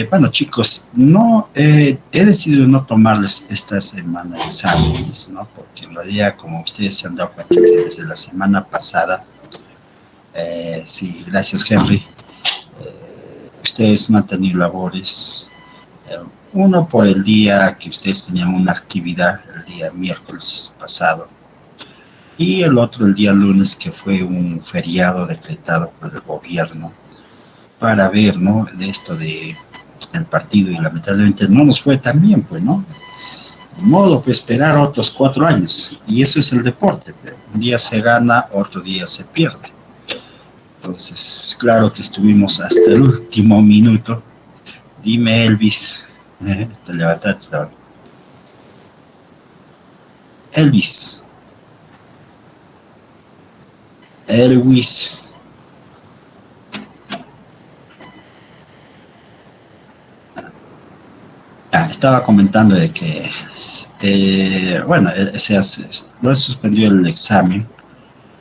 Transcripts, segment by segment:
Bueno, chicos, no he decidido no tomarles esta semana exámenes, ¿no? Porque en realidad, como ustedes se han dado cuenta que desde la semana pasada, sí, gracias, Henry, ustedes no han tenido labores. eh, Uno por el día que ustedes tenían una actividad, el día miércoles pasado, y el otro el día lunes, que fue un feriado decretado por el gobierno para ver, ¿no? De esto del partido, y lamentablemente no nos fue tan bien, pues, ¿no? De modo que esperar otros 4 años, y eso es el deporte, pero un día se gana, otro día se pierde. Entonces, claro que estuvimos hasta el último minuto. Dime, Elvis, te levantaste. Elvis, Elvis. Estaba comentando de que, bueno, no suspendió el examen,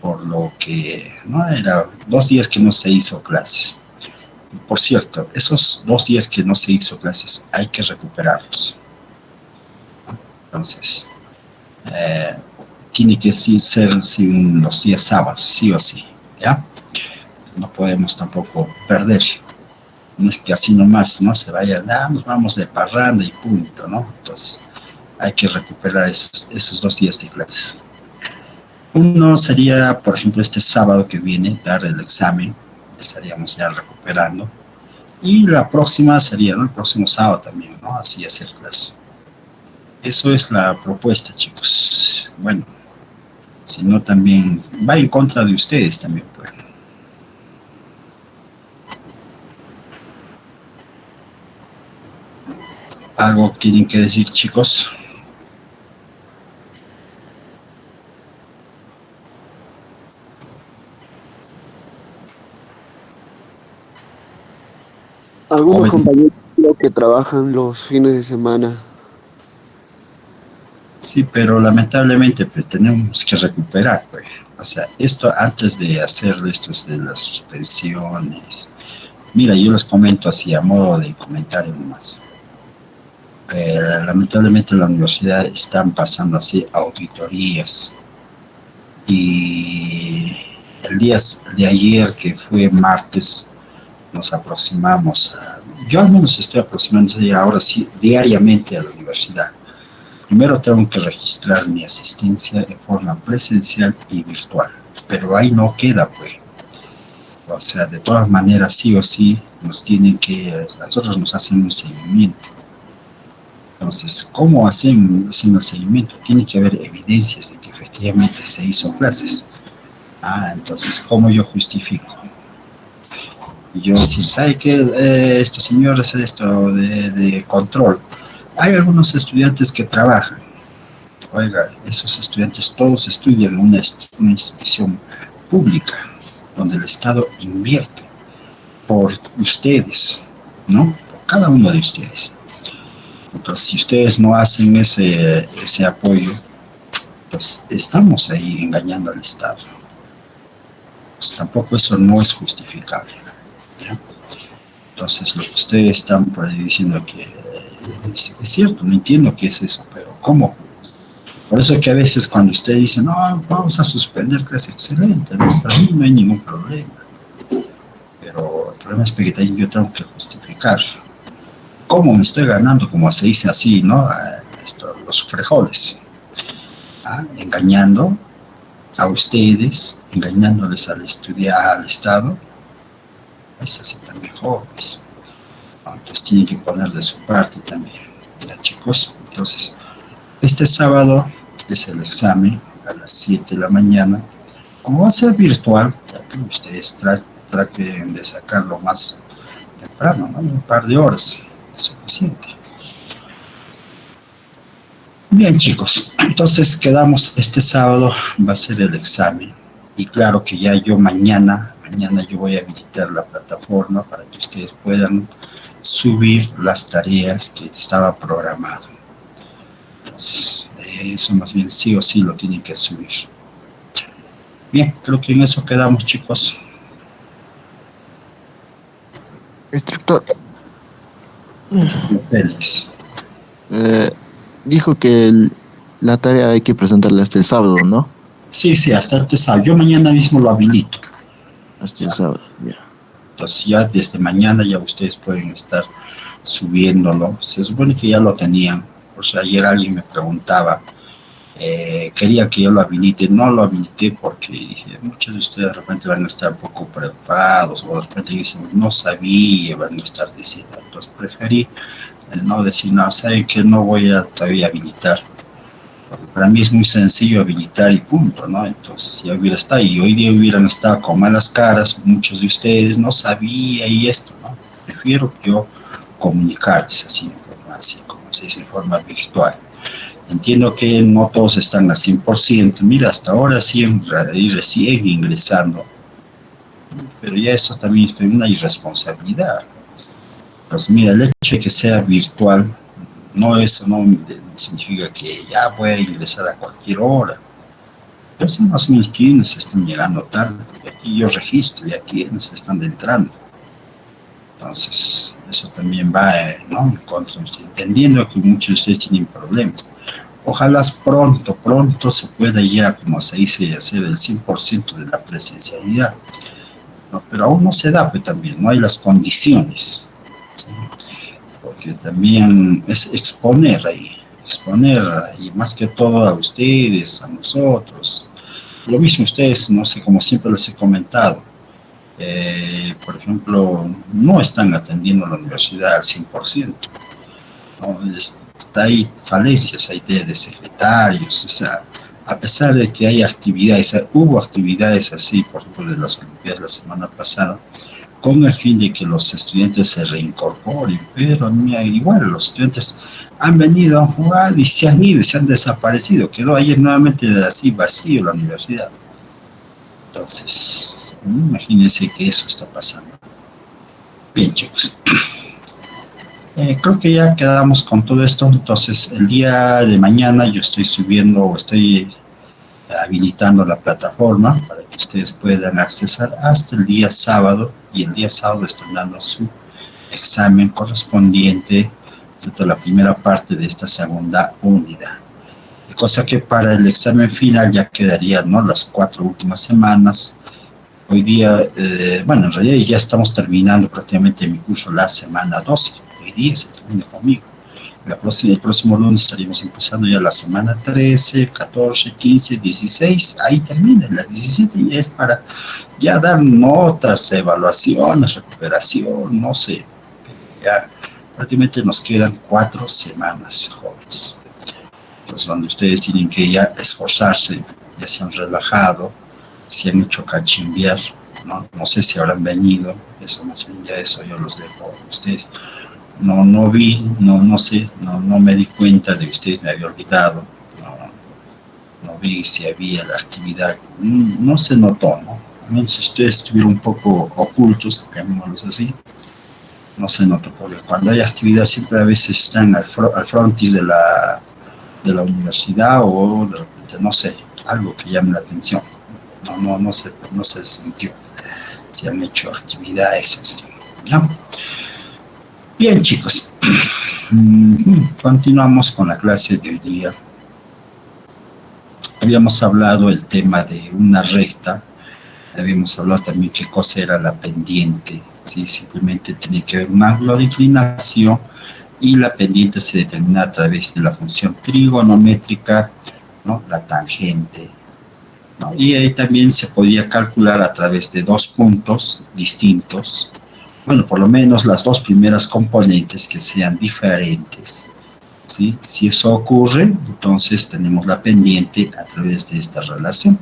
por lo que no era 2 días que no se hizo clases. Y por cierto, esos 2 días que no se hizo clases hay que recuperarlos. Entonces, eh, tiene que ser los días sábados, sí o sí, ¿ya? No podemos tampoco perder. No es que así nomás no se vaya, nos vamos de parranda y punto, ¿no? Entonces, hay que recuperar esos 2 días de clases. Uno sería, por ejemplo, este sábado que viene, dar el examen, estaríamos ya recuperando. Y la próxima sería, ¿no? El próximo sábado también, ¿no? Así hacer clases. Eso es la propuesta, chicos. Bueno, si no también va en contra de ustedes también, pues. ¿Algo tienen que decir, chicos? Algunos compañeros creo que trabajan los fines de semana. Sí, pero lamentablemente pues, tenemos que recuperar, pues. O sea, esto antes de hacer esto de las suspensiones. Mira, yo les comento así a modo de comentario nomás. Lamentablemente en la universidad están pasando así auditorías, y el día de ayer, que fue martes, nos aproximamos yo al menos estoy aproximando ya ahora sí diariamente a la universidad. Primero tengo que registrar mi asistencia en forma presencial y virtual, pero ahí no queda, pues. O sea, de todas maneras, sí o sí, nosotros nos hacen un seguimiento. Entonces, ¿cómo hacen el seguimiento? Tiene que haber evidencias de que efectivamente se hizo clases. Entonces, ¿cómo yo justifico? Yo decir, ¿sabe qué? Estos señores, esto de control. Hay algunos estudiantes que trabajan. Oiga, esos estudiantes todos estudian en una institución pública, donde el Estado invierte por ustedes, ¿no? Por cada uno de ustedes. Entonces, si ustedes no hacen ese apoyo, pues estamos ahí engañando al Estado. Pues tampoco eso no es justificable, ¿ya? Entonces, lo que ustedes están por ahí diciendo que es cierto, no entiendo qué es eso, pero ¿cómo? Por eso que a veces cuando ustedes dicen, no, vamos a suspender clase, excelente, ¿no? Para mí no hay ningún problema. Pero el problema es que también yo tengo que justificar cómo me estoy ganando, como se dice así, ¿no? Los frijoles. Engañando a ustedes, engañándoles al Estado, es así también jóvenes. Entonces tienen que poner de su parte también, ¿ya, chicos? Entonces, este sábado es el examen a las 7 de la mañana. Como va a ser virtual, ustedes traten de sacarlo más temprano, ¿no? Un par de horas es suficiente. Bien, chicos, entonces quedamos este sábado, va a ser el examen. Y claro que ya yo mañana yo voy a habilitar la plataforma para que ustedes puedan subir las tareas que estaba programado. Entonces, eso más bien sí o sí lo tienen que subir. Bien, creo que en eso quedamos, chicos. Instructor, Félix. Eh, Dijo que la tarea hay que presentarla hasta el sábado, ¿no? Sí, sí, hasta este sábado. Yo mañana mismo lo habilito. Hasta el sábado, ya. Entonces ya desde mañana ya ustedes pueden estar subiéndolo. Se supone que ya lo tenían. O sea, ayer alguien me preguntaba, quería que yo lo habilite. No lo habilité porque dije, muchos de ustedes de repente van a estar un poco preocupados o de repente dicen, no sabía, van a estar diciendo. Entonces preferí no decir, no, saben que no voy a todavía habilitar. Porque para mí es muy sencillo habilitar y punto, ¿no? Entonces ya hubiera estado, y hoy día hubieran estado con malas caras, muchos de ustedes no sabía y esto, ¿no? Prefiero yo comunicarles así como se dice, en forma virtual. Entiendo que no todos están al 100%, mira, hasta ahora sí, y recién ingresando, pero ya eso también es una irresponsabilidad. Pues mira, el hecho de que sea virtual, no eso no significa que ya voy a ingresar a cualquier hora. Personas mis quienes están llegando tarde, porque aquí yo registro ya quienes están entrando. Entonces, eso también va, ¿no? En contra de usted, entendiendo que muchos de ustedes tienen problemas. Ojalá pronto se pueda ya, como se dice, hacer el 100% de la presencialidad, ¿no? Pero aún no se da, pues también, no hay las condiciones, ¿sí? Porque también es exponer ahí, más que todo a ustedes, a nosotros. Lo mismo ustedes, no sé, como siempre les he comentado, por ejemplo, no están atendiendo la universidad al 100%, ¿no? Está ahí falencias hay de secretarios, o sea, a pesar de que hay actividades, hubo actividades así, por ejemplo, de las Olimpiadas la semana pasada, con el fin de que los estudiantes se reincorporen, pero mira, igual los estudiantes han venido a jugar y se han ido, se han desaparecido, quedó ayer nuevamente así vacío la universidad. Entonces, imagínense que eso está pasando. Bien, chicos. Creo que ya quedamos con todo esto. Entonces, el día de mañana yo estoy subiendo o estoy habilitando la plataforma para que ustedes puedan accesar hasta el día sábado. Y el día sábado están dando su examen correspondiente a la primera parte de esta segunda unidad. Cosa que para el examen final ya quedarían, ¿no?, las 4 últimas semanas. Hoy día, bueno, en realidad ya estamos terminando prácticamente mi curso la semana 12. Hoy día se termina conmigo. El próximo lunes estaríamos empezando ya la semana 13, 14, 15, 16. Ahí termina. La 17 ya es para ya dar notas, evaluaciones, recuperación, no sé. Ya prácticamente nos quedan 4 semanas, jóvenes. Entonces, donde ustedes tienen que ya esforzarse, ya se han relajado, se han hecho cachimbiar, ¿no? No sé si habrán venido, eso más bien ya eso yo los dejo a ustedes. No vi, no sé, no me di cuenta de que ustedes me había olvidado, no vi si había la actividad, no se notó, ¿no? A menos si ustedes estuvieron un poco ocultos, llamémoslos así, no se notó, porque cuando hay actividad siempre a veces están al frontis de la universidad o de repente, no sé, algo que llame la atención. No se sintió si han hecho actividades así, ¿no? Bien, chicos, continuamos con la clase de hoy día. Habíamos hablado el tema de una recta, habíamos hablado también qué cosa era la pendiente, ¿sí? Simplemente tenía que haber un ángulo de inclinación y la pendiente se determina a través de la función trigonométrica, ¿no?, la tangente, ¿no? Y ahí también se podía calcular a través de 2 puntos distintos, bueno, por lo menos las 2 primeras componentes que sean diferentes, ¿sí? Si eso ocurre, entonces tenemos la pendiente a través de esta relación.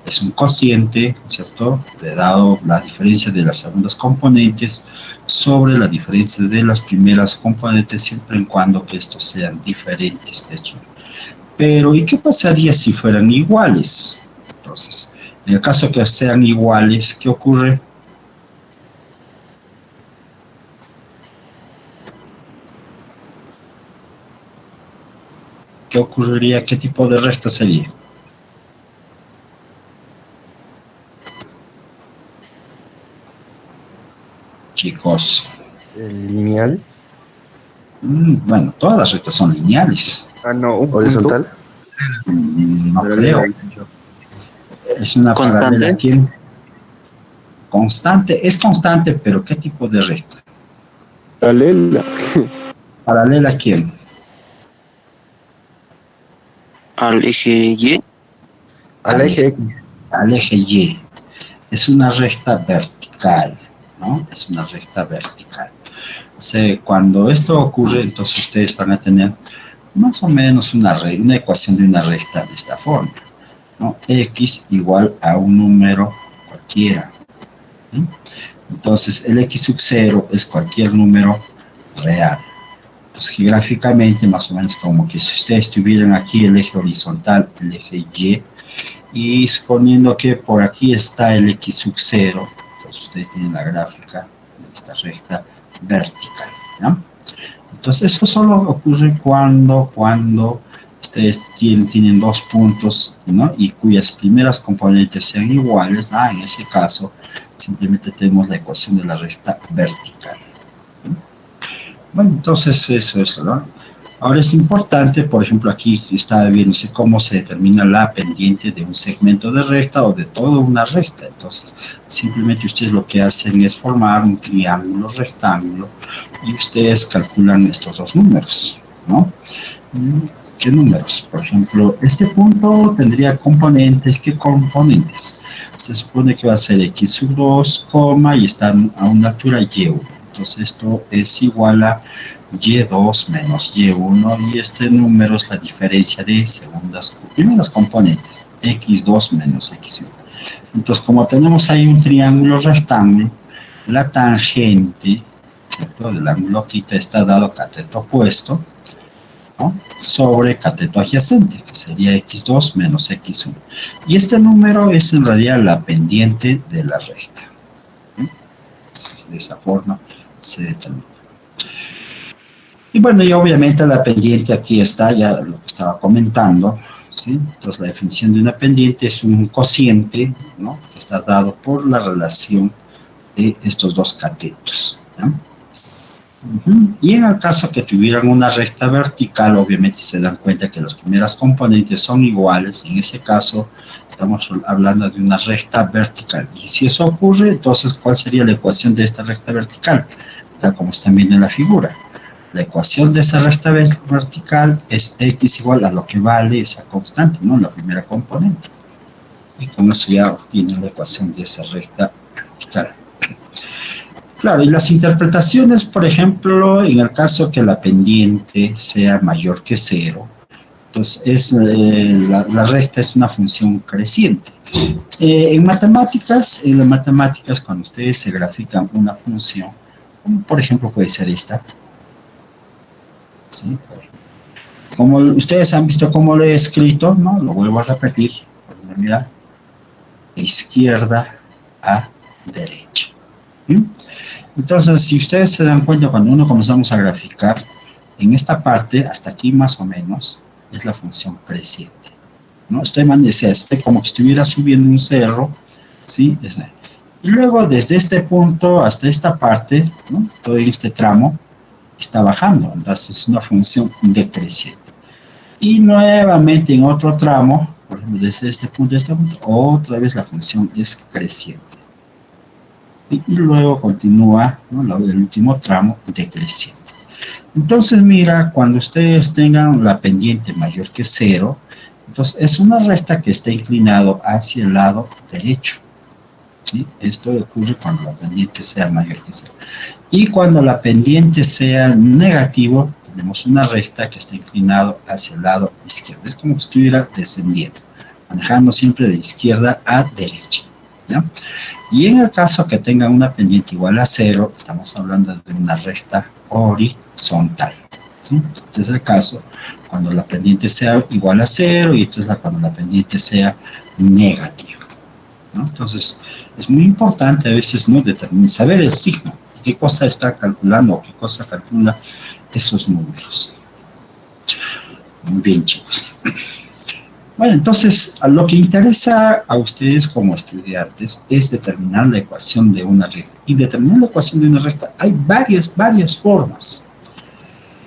Es un cociente, ¿cierto?, de dado la diferencia de las segundas componentes sobre la diferencia de las primeras componentes, siempre y cuando que estos sean diferentes, de hecho. Pero, ¿y qué pasaría si fueran iguales? Entonces, en el caso que sean iguales, ¿qué ocurre? ¿Qué ocurriría? ¿Qué tipo de recta sería? Chicos, El lineal. Bueno, todas las rectas son lineales. Ah, no, un Horizontal. No creo. Es una ¿Constante? paralela a quién. Constante, es constante, pero ¿qué tipo de recta? Paralela. ¿Paralela a quién? Al eje Y. Al eje X. Al eje Y. Es una recta vertical, ¿no? Es una recta vertical. O sea, cuando esto ocurre, entonces ustedes van a tener más o menos una ecuación de una recta de esta forma, ¿no? X igual a un número cualquiera, ¿sí? Entonces, el X sub 0 es cualquier número real. Pues gráficamente, más o menos como que si ustedes tuvieran aquí el eje horizontal, el eje Y suponiendo que por aquí está el X sub 0, pues ustedes tienen la gráfica de esta recta vertical, ¿no? Entonces, eso solo ocurre cuando ustedes tienen dos puntos, ¿no? Y cuyas primeras componentes sean iguales. En ese caso, simplemente tenemos la ecuación de la recta vertical. Bueno, entonces eso es, ¿no? Ahora es importante, por ejemplo, aquí está viéndose cómo se determina la pendiente de un segmento de recta o de toda una recta. Entonces, simplemente ustedes lo que hacen es formar un triángulo rectángulo y ustedes calculan estos dos números, ¿no? ¿Qué números? Por ejemplo, este punto tendría componentes. ¿Qué componentes? Se supone que va a ser x sub 2, y está a una altura y1. Entonces esto es igual a y2 menos y1, y este número es la diferencia de primeras componentes, x2 menos x1. Entonces, como tenemos ahí un triángulo rectángulo, la tangente, ¿cierto?, del ángulo θ está dado cateto opuesto, ¿no?, sobre cateto adyacente, que sería x2 menos x1. Y este número es en realidad la pendiente de la recta, ¿sí? De esa forma se determina. Y bueno, y obviamente la pendiente aquí está, ya lo que estaba comentando, ¿sí? Entonces la definición de una pendiente es un cociente, ¿no?, que está dado por la relación de estos dos catetos, ¿no? Y en el caso que tuvieran una recta vertical, obviamente se dan cuenta que las primeras componentes son iguales. En ese caso estamos hablando de una recta vertical. Y si eso ocurre, entonces ¿cuál sería la ecuación de esta recta vertical? Tal como están viendo en la figura. La ecuación de esa recta vertical es x igual a lo que vale esa constante, ¿no?, la primera componente. Y con eso ya obtienen la ecuación de esa recta vertical. Claro, y las interpretaciones, por ejemplo, en el caso que la pendiente sea mayor que 0, entonces la recta es una función creciente. En matemáticas, cuando ustedes se grafican una función, como por ejemplo puede ser esta, ¿sí? Como ustedes han visto cómo lo he escrito, ¿no?, lo vuelvo a repetir, mira, de izquierda a derecha. ¿Sí? Entonces, si ustedes se dan cuenta, cuando uno comenzamos a graficar, en esta parte, hasta aquí más o menos, es la función creciente, ¿no? Como que estuviera subiendo un cerro, ¿sí? Y luego, desde este punto hasta esta parte, ¿no?, todo este tramo, está bajando. Entonces, es una función decreciente. Y nuevamente en otro tramo, por ejemplo, desde este punto a este punto, otra vez la función es creciente. Y luego continúa, ¿no?, el último tramo decreciente. Entonces, mira, cuando ustedes tengan la pendiente mayor que 0, entonces es una recta que está inclinado hacia el lado derecho, ¿sí? Esto ocurre cuando la pendiente sea mayor que 0. Y cuando la pendiente sea negativo, tenemos una recta que está inclinado hacia el lado izquierdo. Es como si estuviera descendiendo, manejando siempre de izquierda a derecha, ¿no? Y en el caso que tenga una pendiente igual a 0, estamos hablando de una recta horizontal, ¿sí? Este es el caso cuando la pendiente sea igual a 0, y esto es cuando la pendiente sea negativa, ¿no? Entonces, es muy importante a veces, ¿no?, saber el signo, qué cosa está calculando o qué cosa calcula esos números. Muy bien, chicos. Bueno, entonces, a lo que interesa a ustedes como estudiantes es determinar la ecuación de una recta. Y determinar la ecuación de una recta hay varias formas.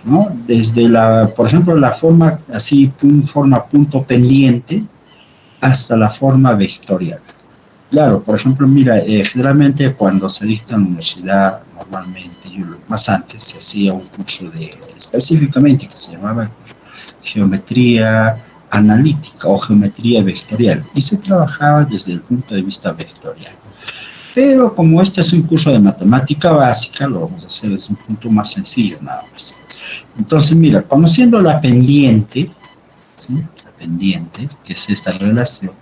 ¿no? Desde por ejemplo, la forma así, forma punto pendiente, hasta la forma vectorial. Claro, por ejemplo, mira, generalmente cuando se dicta en la universidad, normalmente, más antes, se hacía un curso específicamente, que se llamaba geometría analítica o geometría vectorial, y se trabajaba desde el punto de vista vectorial. Pero como este es un curso de matemática básica, lo vamos a hacer desde un punto más sencillo nada más. Entonces, mira, conociendo la pendiente, ¿sí? La pendiente, que es esta relación,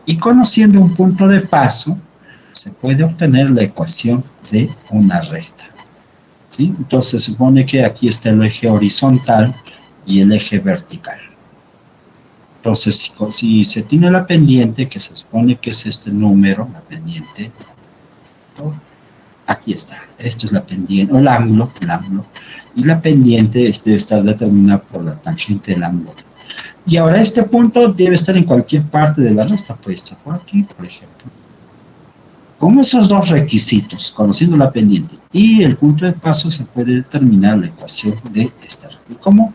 y conociendo un punto de paso, se puede obtener la ecuación de una recta, ¿sí? Entonces, se supone que aquí está el eje horizontal y el eje vertical. Entonces, si se tiene la pendiente, que se supone que es este número, la pendiente, aquí está, esto es la pendiente, o el ángulo, y la pendiente debe estar determinada por la tangente del ángulo. Y ahora este punto debe estar en cualquier parte de la recta, puede estar por aquí, por ejemplo. Con esos dos requisitos, conociendo la pendiente y el punto de paso, se puede determinar la ecuación de esta recta. ¿Cómo?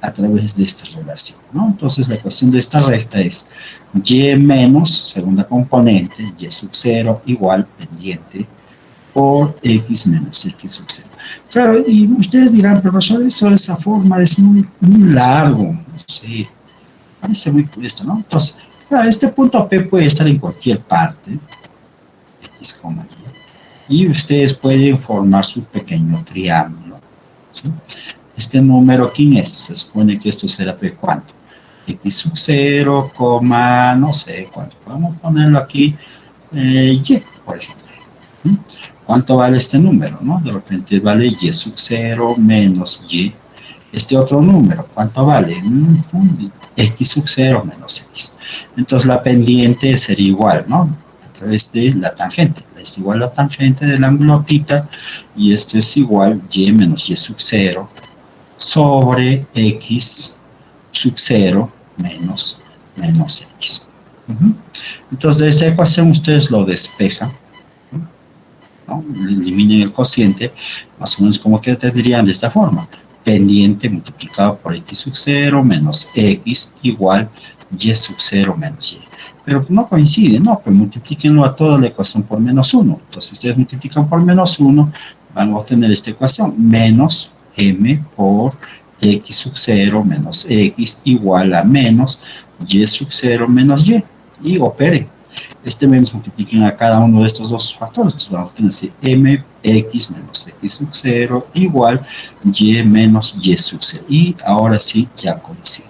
A través de esta relación, ¿no? Entonces la ecuación de esta recta es y menos, segunda componente, y sub 0 igual pendiente por x menos x sub 0. Claro, y ustedes dirán, profesor, esa forma es muy largo, no sé, parece muy esto, ¿no? Entonces, claro, este punto P puede estar en cualquier parte, x, y ustedes pueden formar su pequeño triángulo, ¿sí? Este número, ¿quién es? Se supone que esto será P, ¿cuánto? X sub 0, no sé cuánto. Vamos a ponerlo aquí, Y, por ejemplo. ¿Sí? ¿Cuánto vale este número, no? De repente vale Y sub 0 menos Y. Este otro número, ¿cuánto vale? X sub 0 menos X. Entonces la pendiente sería igual, ¿no? A través de la tangente. Es igual a la tangente del ángulo θ, y esto es igual Y menos Y sub 0 sobre X sub 0 menos X. Entonces, de esa ecuación ustedes lo despejan, ¿no? Eliminen el cociente, más o menos como que tendrían de esta forma. Pendiente multiplicado por X sub 0 menos X igual Y sub 0 menos Y. Pero no coincide, ¿no? Pues multiplíquenlo a toda la ecuación por menos 1. Entonces, si ustedes multiplican por menos 1, van a obtener esta ecuación, menos M por X sub 0 menos X igual a menos Y sub 0 menos Y. Y operen. Menos multipliquen a cada uno de estos dos factores. Entonces, vamos a obtener así, MX menos X sub 0 igual Y menos Y sub 0. Y ahora sí, ya coincide.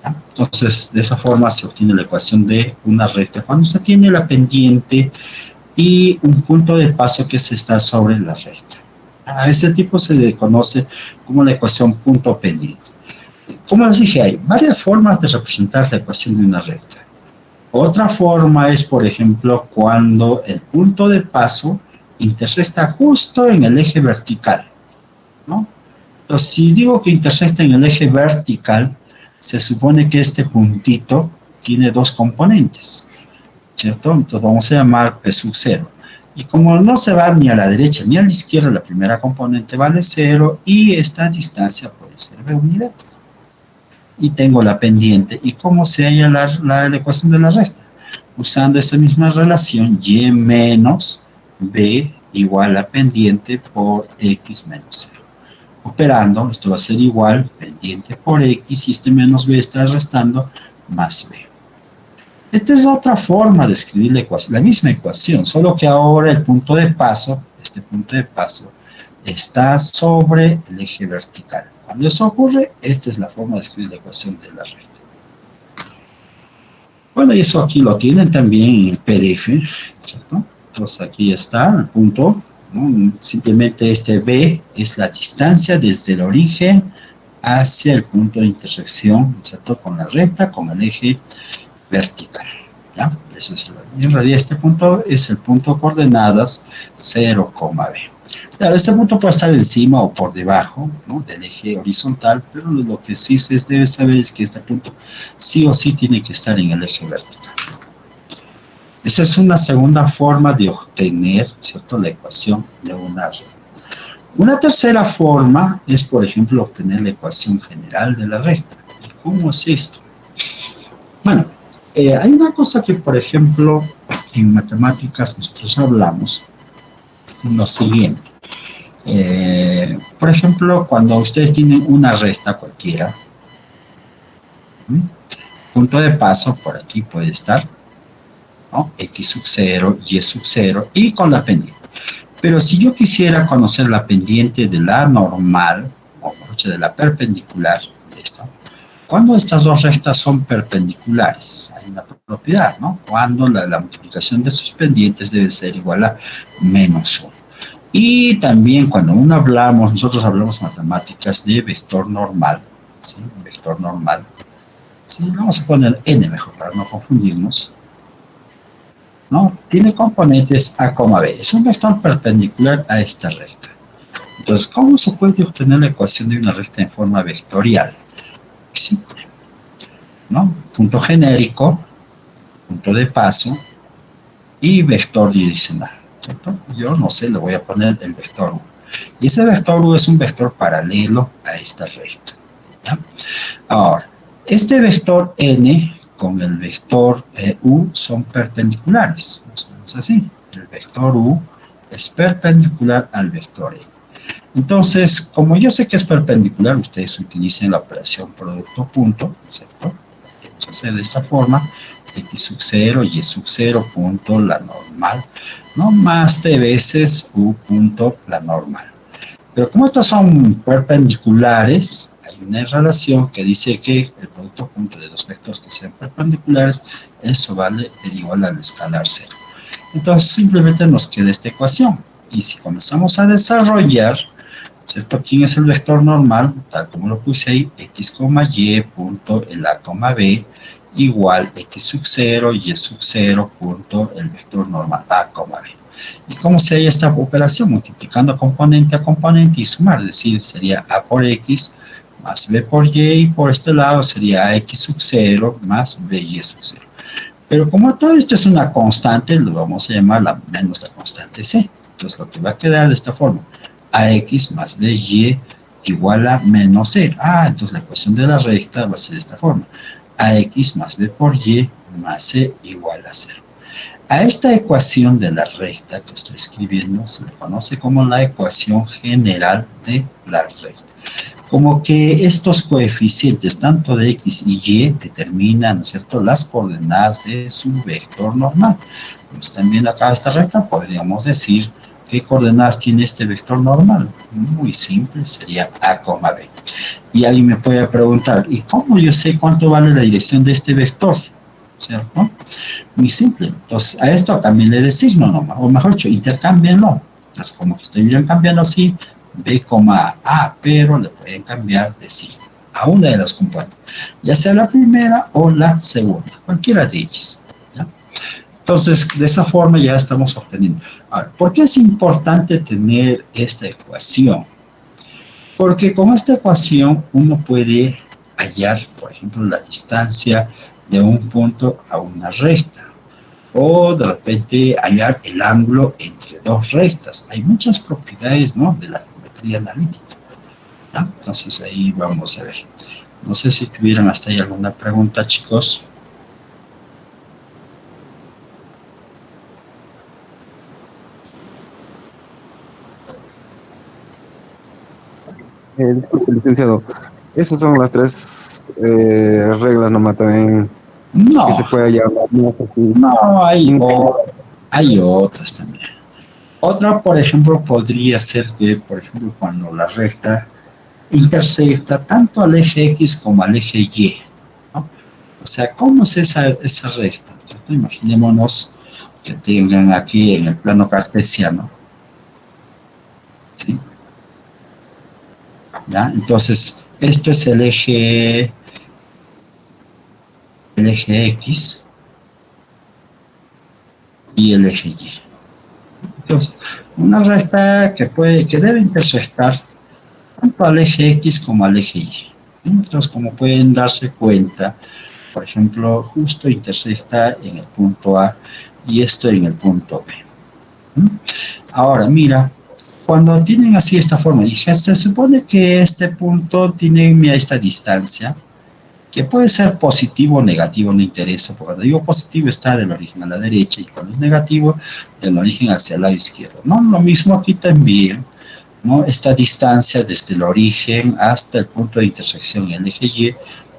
Entonces, de esa forma se obtiene la ecuación de una recta cuando se tiene la pendiente y un punto de paso que se está sobre la recta. A ese tipo se le conoce como la ecuación punto pendiente. Como les dije, hay varias formas de representar la ecuación de una recta. Otra forma es, por ejemplo, cuando el punto de paso intersecta justo en el eje vertical, ¿no? Entonces, si digo que intersecta en el eje vertical, se supone que este puntito tiene dos componentes, ¿cierto? Entonces vamos a llamar P sub 0. Y como no se va ni a la derecha ni a la izquierda, la primera componente vale 0 y esta distancia puede ser B unidades. Y tengo la pendiente. ¿Y cómo se halla la ecuación de la recta? Usando esa misma relación, Y menos B igual a pendiente por X menos 0. Operando, esto va a ser igual, pendiente por X, y este menos B está restando, más B. Esta es otra forma de escribir la misma ecuación, solo que ahora el punto de paso, este punto de paso, está sobre el eje vertical. Cuando eso ocurre, esta es la forma de escribir la ecuación de la recta. Bueno, y eso aquí lo tienen también en el PDF, ¿cierto? Entonces aquí está el punto, ¿no? Simplemente este B es la distancia desde el origen hacia el punto de intersección, ¿cierto? Con la recta, con el eje vertical, ¿ya? Eso es en realidad este punto es el punto de coordenadas 0, B. Claro, este punto puede estar encima o por debajo, ¿no? Del eje horizontal, pero lo que sí se debe saber es que este punto sí o sí tiene que estar en el eje vertical. Esa es una segunda forma de obtener, ¿cierto?, la ecuación de una recta. Una tercera forma es, por ejemplo, obtener la ecuación general de la recta. ¿Y cómo es esto? Bueno, hay una cosa que, por ejemplo, en matemáticas nosotros hablamos, lo siguiente. Por ejemplo, cuando ustedes tienen una recta cualquiera, ¿sí? Punto de paso por aquí puede estar, ¿no? X sub 0, Y sub 0 y con la pendiente. Pero si yo quisiera conocer la pendiente de la normal, o de la perpendicular de esto, cuando estas dos rectas son perpendiculares, hay una propiedad, ¿no? Cuando la multiplicación de sus pendientes debe ser igual a menos 1. Y también cuando nosotros hablamos matemáticas de vector normal, ¿sí? Vector normal, ¿sí? Vamos a poner n mejor para no confundirnos, ¿no? Tiene componentes a, b. Es un vector perpendicular a esta recta. Entonces, ¿cómo se puede obtener la ecuación de una recta en forma vectorial? Simple, ¿no? Punto genérico, punto de paso y vector direccional, ¿cierto? Yo no sé, le voy a poner el vector U. Y ese vector U es un vector paralelo a esta recta, ¿ya? Ahora, este vector N con el vector U son perpendiculares, más o menos así. El vector U es perpendicular al vector N. Entonces, como yo sé que es perpendicular, ustedes utilicen la operación producto punto, ¿cierto? Vamos a hacer de esta forma, x sub 0, y sub 0 punto la normal, ¿no? Más t veces u punto la normal. Pero como estos son perpendiculares, hay una relación que dice que el producto punto de dos vectores que sean perpendiculares, eso vale igual al escalar 0. Entonces simplemente nos queda esta ecuación. Y si comenzamos a desarrollar, ¿cierto? ¿Quién es el vector normal? Tal como lo puse ahí, x, y punto el a, b igual x sub 0, y sub 0 punto el vector normal a, b. ¿Y cómo se halla esta operación? Multiplicando componente a componente y sumar, es decir, sería a por x más b por y por este lado sería ax sub 0 más by sub 0. Pero como todo esto es una constante, lo vamos a llamar menos la constante c. Entonces lo que va a quedar de esta forma, ax más by igual a menos c. Entonces la ecuación de la recta va a ser de esta forma, ax más b por y más c igual a 0. A esta ecuación de la recta que estoy escribiendo se le conoce como la ecuación general de la recta. Como que estos coeficientes, tanto de x y y, determinan, ¿no es cierto?, las coordenadas de su vector normal. Pues también acá esta recta podríamos decir qué coordenadas tiene este vector normal. Muy simple, sería a, b. Y alguien me puede preguntar, ¿y cómo yo sé cuánto vale la dirección de este vector? ¿Cierto? Muy simple. Entonces, a esto también le designo nomás, o mejor dicho, intercámbienlo. Entonces, como que estoy bien cambiando así, b, a, pero le pueden cambiar de signo a una de las componentes, ya sea la primera o la segunda, cualquiera de ellas, ¿ya? Entonces, de esa forma ya estamos obteniendo. Ahora, ¿por qué es importante tener esta ecuación? Porque con esta ecuación uno puede hallar, por ejemplo, la distancia de un punto a una recta, o de repente hallar el ángulo entre dos rectas. Hay muchas propiedades, ¿no?, de la geometría analítica, ¿no? Entonces ahí vamos a ver. No sé si tuvieran hasta ahí alguna pregunta, chicos. Disculpe, licenciado. Esas son las tres reglas nomás también No, que se puede llamar, no sé si... no, hay otras también. Otra, por ejemplo, podría ser que, por ejemplo, cuando la recta intersecta tanto al eje X como al eje Y, ¿no? O sea, ¿cómo es esa recta? ¿Cierto? Imaginémonos que tengan aquí en el plano cartesiano, ¿sí? ¿Ya? Entonces, esto es el eje X y el eje Y. Entonces, una recta que debe intersectar tanto al eje X como al eje Y. Entonces, como pueden darse cuenta, por ejemplo, justo intersecta en el punto A y esto en el punto B. Ahora, mira, cuando tienen así esta forma, dije, se supone que este punto tiene esta distancia, que puede ser positivo o negativo, no interesa, porque cuando digo positivo está del origen a la derecha y cuando es negativo, del origen hacia el lado izquierdo, ¿no? Lo mismo aquí también, ¿no? Esta distancia desde el origen hasta el punto de intersección en el eje Y,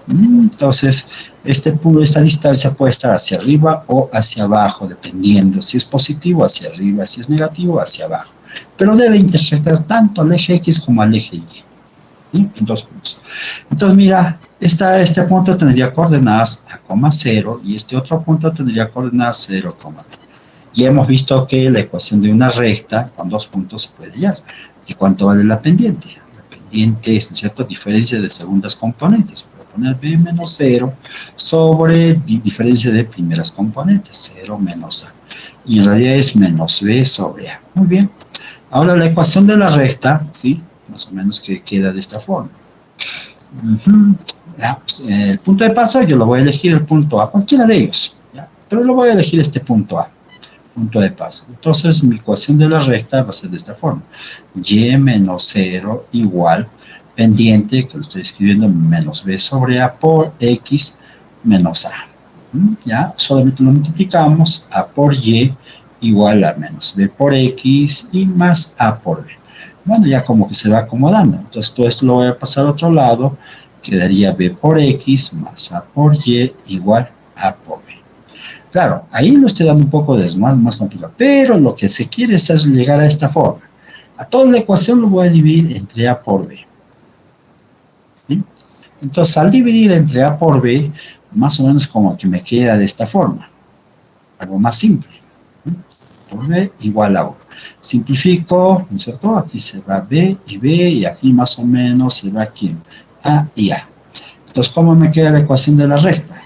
entonces esta distancia puede estar hacia arriba o hacia abajo, dependiendo si es positivo hacia arriba, si es negativo hacia abajo, pero debe intersectar tanto al eje X como al eje Y, ¿sí? En dos puntos. Entonces mira, este punto tendría coordenadas a coma 0 y este otro punto tendría coordenadas 0, y hemos visto que la ecuación de una recta con dos puntos se puede hallar. ¿Y cuánto vale la pendiente? La pendiente es, ¿no es cierto?, diferencia de segundas componentes. Voy a poner b menos 0 sobre diferencia de primeras componentes, 0 menos a. Y en realidad es menos b sobre a. Muy bien. Ahora la ecuación de la recta, ¿sí? Más o menos que queda de esta forma. Ya, pues, el punto de paso yo lo voy a elegir el punto A, cualquiera de ellos, ¿ya? Pero lo voy a elegir este punto A, punto de paso. Entonces mi ecuación de la recta va a ser de esta forma: y menos 0 igual pendiente, que lo estoy escribiendo, menos b sobre a por x menos a. Ya, solamente lo multiplicamos, a por y igual a menos b por x y más a por b. Bueno, ya como que se va acomodando. Entonces todo esto lo voy a pasar al otro lado, quedaría b por x más a por y igual a por b. Claro, ahí lo estoy dando un poco de más complicado, pero lo que se quiere es llegar a esta forma. A toda la ecuación lo voy a dividir entre a por b. ¿Sí? Entonces, al dividir entre a por b, más o menos como que me queda de esta forma. Algo más simple. ¿Sí? Por b igual a 1. Simplifico, ¿no es cierto? Aquí se va b, y aquí más o menos se va aquí a y a. Entonces, ¿cómo me queda la ecuación de la recta?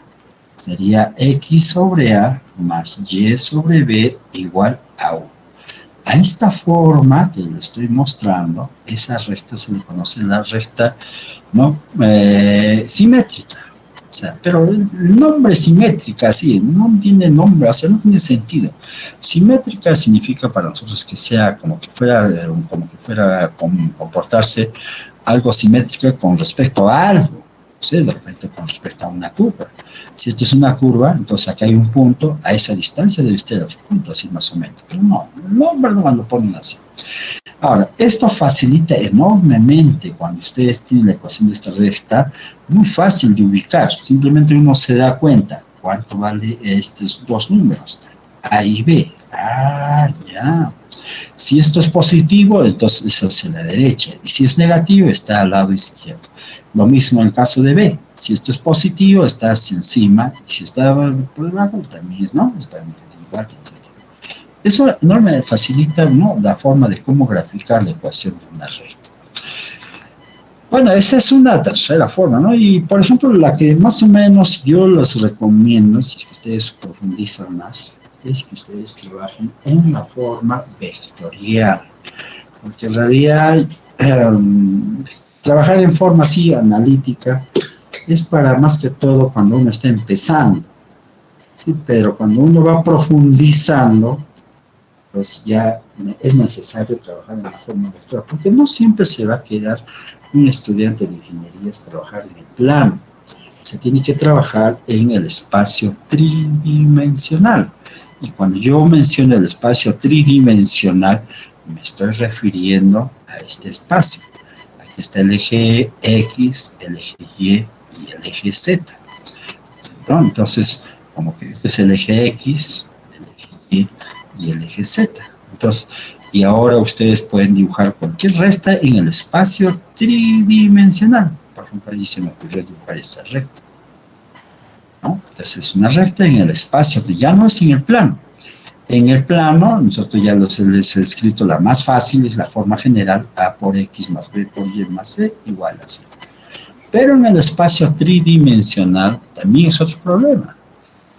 Sería x sobre a más y sobre b igual a 1. A esta forma que le estoy mostrando, esa recta se le conoce la recta, ¿no?, simétrica. O sea, pero el nombre simétrica, sí, no tiene nombre, o sea, no tiene sentido. Simétrica significa para nosotros que sea como que fuera comportarse algo simétrico con respecto a algo, ¿sí? De repente con respecto a una curva. Si esta es una curva, entonces acá hay un punto, a esa distancia debe estar otro punto, así más o menos. Pero no, el nombre no lo ponen así. Ahora, esto facilita enormemente cuando ustedes tienen la ecuación de esta recta, muy fácil de ubicar. Simplemente uno se da cuenta cuánto vale estos dos números, A y B. Ah, ya. Si esto es positivo, entonces es hacia la derecha. Y si es negativo, está al lado izquierdo. Lo mismo en el caso de B. Si esto es positivo, está hacia encima. Y si está por debajo, también es, ¿no? Está igual, etc. Eso enorme facilita, ¿no?, la forma de cómo graficar la ecuación de una recta. Bueno, esa es una tercera forma, ¿no? Y, por ejemplo, la que más o menos yo les recomiendo, si ustedes profundizan más, es que ustedes trabajen en la forma vectorial. Porque en realidad, trabajar en forma así analítica es para más que todo cuando uno está empezando. ¿Sí? Pero cuando uno va profundizando, pues ya es necesario trabajar en la forma vectorial, porque no siempre se va a quedar un estudiante de ingeniería es trabajar en el plano. Se tiene que trabajar en el espacio tridimensional. Y cuando yo menciono el espacio tridimensional, me estoy refiriendo a este espacio. Aquí está el eje X, el eje Y y el eje Z. ¿No? Entonces, como que este es el eje X, el eje Y y el eje Z. Entonces, y ahora ustedes pueden dibujar cualquier recta en el espacio tridimensional. Por ejemplo, ahí se me ocurrió dibujar esa recta, ¿no? Entonces es una recta en el espacio, ya no es en el plano. En el plano, nosotros ya les he escrito la más fácil, es la forma general, A por X más B por Y más C igual a C. Pero en el espacio tridimensional también es otro problema.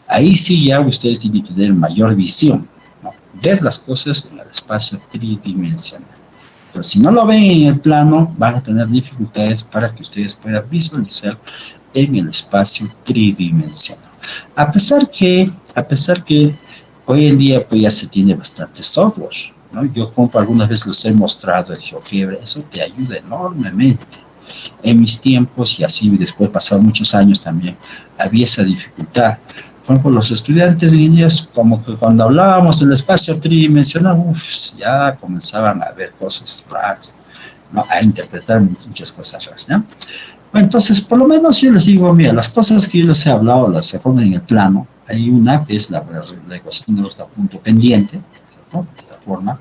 Ahí sí ya ustedes tienen que tener mayor visión, ¿no? Ver las cosas en el espacio tridimensional. Pero si no lo ven en el plano, van a tener dificultades para que ustedes puedan visualizar en el espacio tridimensional. A pesar que hoy en día pues ya se tiene bastante software, ¿no? Yo compro, algunas veces les he mostrado el GeoGebra, eso te ayuda enormemente. En mis tiempos, y así después, pasados muchos años también, había esa dificultad. Por ejemplo, los estudiantes de inglés, como que cuando hablábamos del espacio tridimensional, ya comenzaban a ver cosas raras, ¿no? A interpretar muchas cosas raras, ¿no? Bueno, entonces, por lo menos yo les digo, mira, las cosas que yo les he hablado las se ponen en el plano. Hay una que es la ecuación de los punto pendiente, ¿no? De esta forma,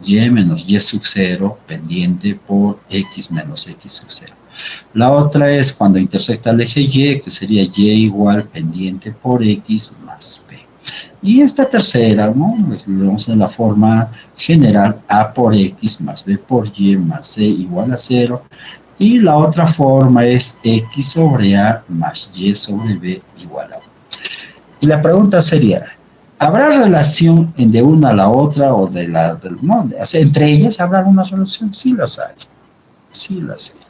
y menos y sub 0 pendiente por x menos x sub 0. La otra es cuando intersecta el eje y, que sería y igual pendiente por x más b. Y esta tercera, ¿no? Lo vemos en la forma general, a por x más b por y más c igual a 0. Y la otra forma es x sobre a más y sobre b igual a 1. Y la pregunta sería, ¿habrá relación de una a la otra o de la del no? O sea, entre ellas habrá una relación? Sí las hay. Sí las hay.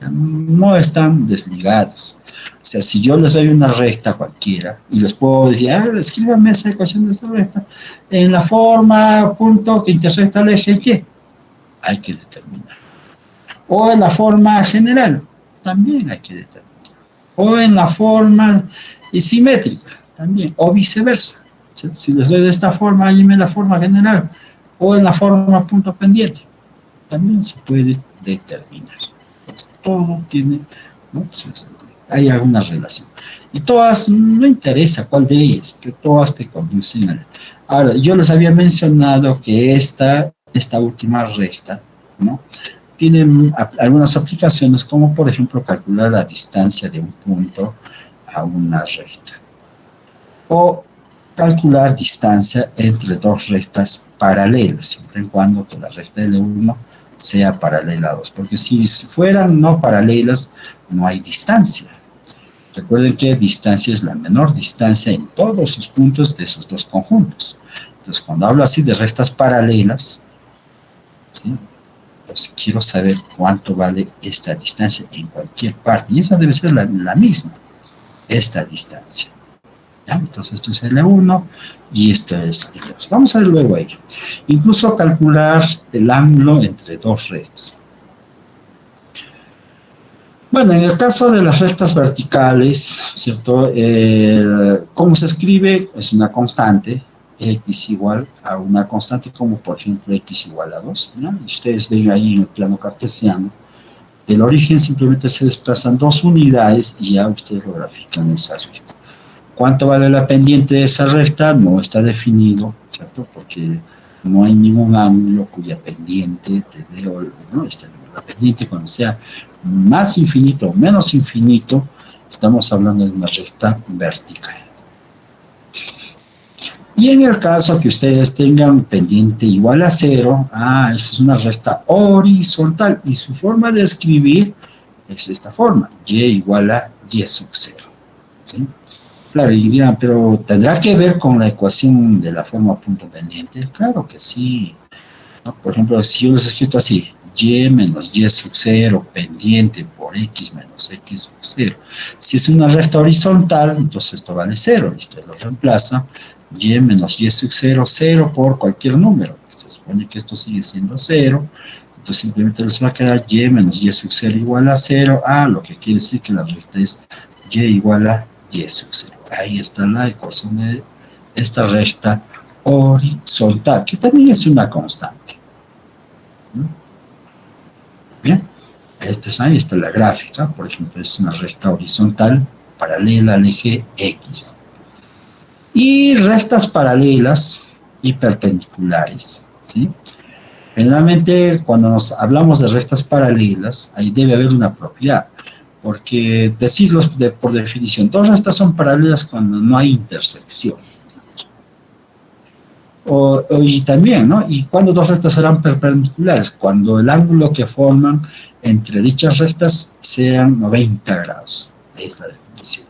No están desligadas. O sea, si yo les doy una recta cualquiera y les puedo decir, escríbame esa ecuación de esa recta en la forma punto que intersecta el eje y, hay que determinar. O en la forma general, también hay que determinar. O en la forma simétrica, también, o viceversa. Si les doy de esta forma, dime la forma general. O en la forma punto pendiente, también se puede determinar. Pues todo tiene, ¿no? Pues, hay alguna relación. Y todas, no interesa cuál de ellas, que todas te conducen a... Ahora, yo les había mencionado que esta última recta, ¿no? Tienen algunas aplicaciones, como por ejemplo calcular la distancia de un punto a una recta. O calcular distancia entre dos rectas paralelas, siempre y cuando que la recta L1 sea paralela a 2. Porque si fueran no paralelas, no hay distancia. Recuerden que distancia es la menor distancia en todos sus puntos de esos dos conjuntos. Entonces, cuando hablo así de rectas paralelas, ¿sí? Pues quiero saber cuánto vale esta distancia en cualquier parte. Y esa debe ser la misma, esta distancia. ¿Ya? Entonces esto es L1 y esto es L2. Vamos a ver luego ello. Incluso calcular el ángulo entre dos rectas. Bueno, en el caso de las rectas verticales, ¿cierto? ¿Cómo se escribe? Es una constante, x igual a una constante como por ejemplo x igual a 2, ¿no? Y ustedes ven ahí en el plano cartesiano, del origen simplemente se desplazan 2 unidades y ya ustedes lo grafican esa recta. ¿Cuánto vale la pendiente de esa recta? No está definido, ¿cierto? Porque no hay ningún ángulo cuya pendiente te dé, ¿no? La pendiente cuando sea más infinito o menos infinito, estamos hablando de una recta vertical. Y en el caso que ustedes tengan pendiente igual a 0, esa es una recta horizontal y su forma de escribir es esta forma, y igual a y sub 0. ¿Sí? Claro, y dirán, pero ¿tendrá que ver con la ecuación de la forma punto pendiente? Claro que sí, ¿no? Por ejemplo, si yo les he escrito así, y menos y sub 0 pendiente por x menos x sub 0. Si es una recta horizontal, entonces esto vale 0, y usted lo reemplaza, y menos y sub 0, 0 por cualquier número. Se supone que esto sigue siendo 0, entonces simplemente les va a quedar y menos y sub 0 igual a 0, lo que quiere decir que la recta es y igual a y sub 0. Ahí está la ecuación de esta recta horizontal, que también es una constante. Bien, ahí está la gráfica, por ejemplo, es una recta horizontal paralela al eje X. Y rectas paralelas y perpendiculares, ¿sí? Generalmente, cuando nos hablamos de rectas paralelas, ahí debe haber una propiedad, porque decirlo por definición, dos rectas son paralelas cuando no hay intersección. Y también, ¿no? ¿Y cuando dos rectas serán perpendiculares? Cuando el ángulo que forman entre dichas rectas sean 90 grados. Ahí está la definición.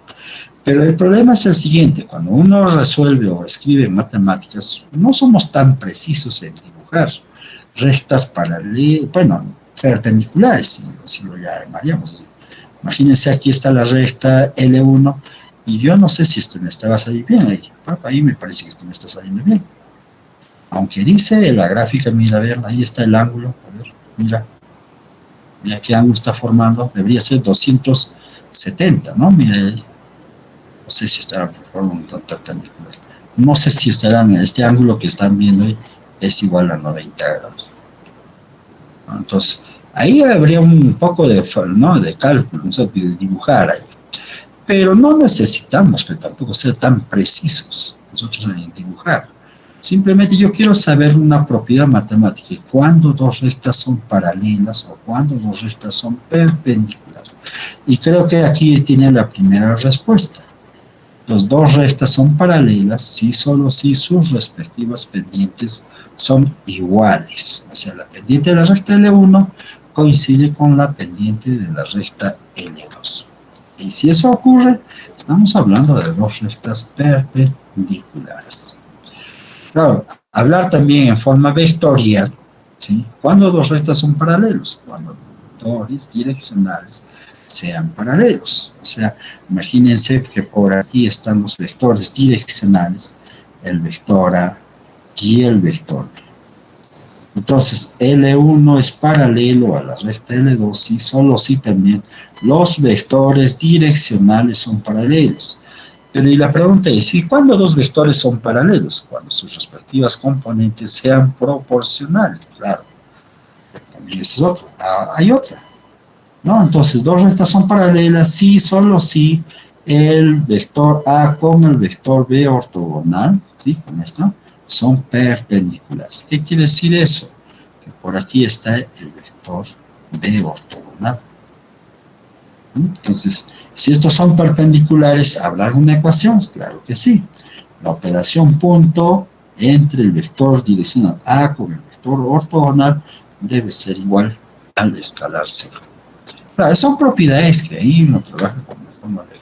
Pero el problema es el siguiente, cuando uno resuelve o escribe matemáticas, no somos tan precisos en dibujar rectas paralelas, bueno, perpendiculares, si lo llamaríamos. Imagínense, aquí está la recta L1, y yo no sé si esto me está saliendo bien ahí. Ahí me parece que esto me está saliendo bien. Aunque dice la gráfica, mira, a ver, ahí está el ángulo, a ver, mira qué ángulo está formando, debería ser 270, ¿no? Mira, no sé si estará formando un tan perpendicular. No sé si estarán, este ángulo que están viendo ahí es igual a 90 grados. ¿No? Entonces, ahí habría un poco de, ¿no?, de cálculo, ¿no?, de dibujar ahí. Pero no necesitamos que tampoco ser tan precisos nosotros en dibujar. Simplemente yo quiero saber una propiedad matemática, cuándo dos rectas son paralelas o cuándo dos rectas son perpendiculares. Y creo que aquí tiene la primera respuesta. Los dos rectas son paralelas si solo si sus respectivas pendientes son iguales. O sea, la pendiente de la recta L1 coincide con la pendiente de la recta L2. Y si eso ocurre, estamos hablando de dos rectas perpendiculares. Claro, hablar también en forma vectorial, ¿sí? Cuando dos rectas son paralelos, cuando los vectores direccionales sean paralelos. O sea, imagínense que por aquí están los vectores direccionales, el vector A y el vector B. Entonces, L1 es paralelo a la recta L2 y solo si también los vectores direccionales son paralelos. Pero y la pregunta es, ¿y cuándo dos vectores son paralelos? Cuando sus respectivas componentes sean proporcionales, claro. También ese es otro. Hay otra, ¿no? Entonces, dos rectas son paralelas si, solo si el vector A con el vector B ortogonal, ¿sí? Con esto, son perpendiculares. ¿Qué quiere decir eso? Que por aquí está el vector B ortogonal. Entonces, si estos son perpendiculares, ¿habrá alguna ecuación? Claro que sí. La operación punto entre el vector direccional A con el vector ortogonal debe ser igual al escalar cero. Claro, son propiedades que ahí uno trabaja con la forma de...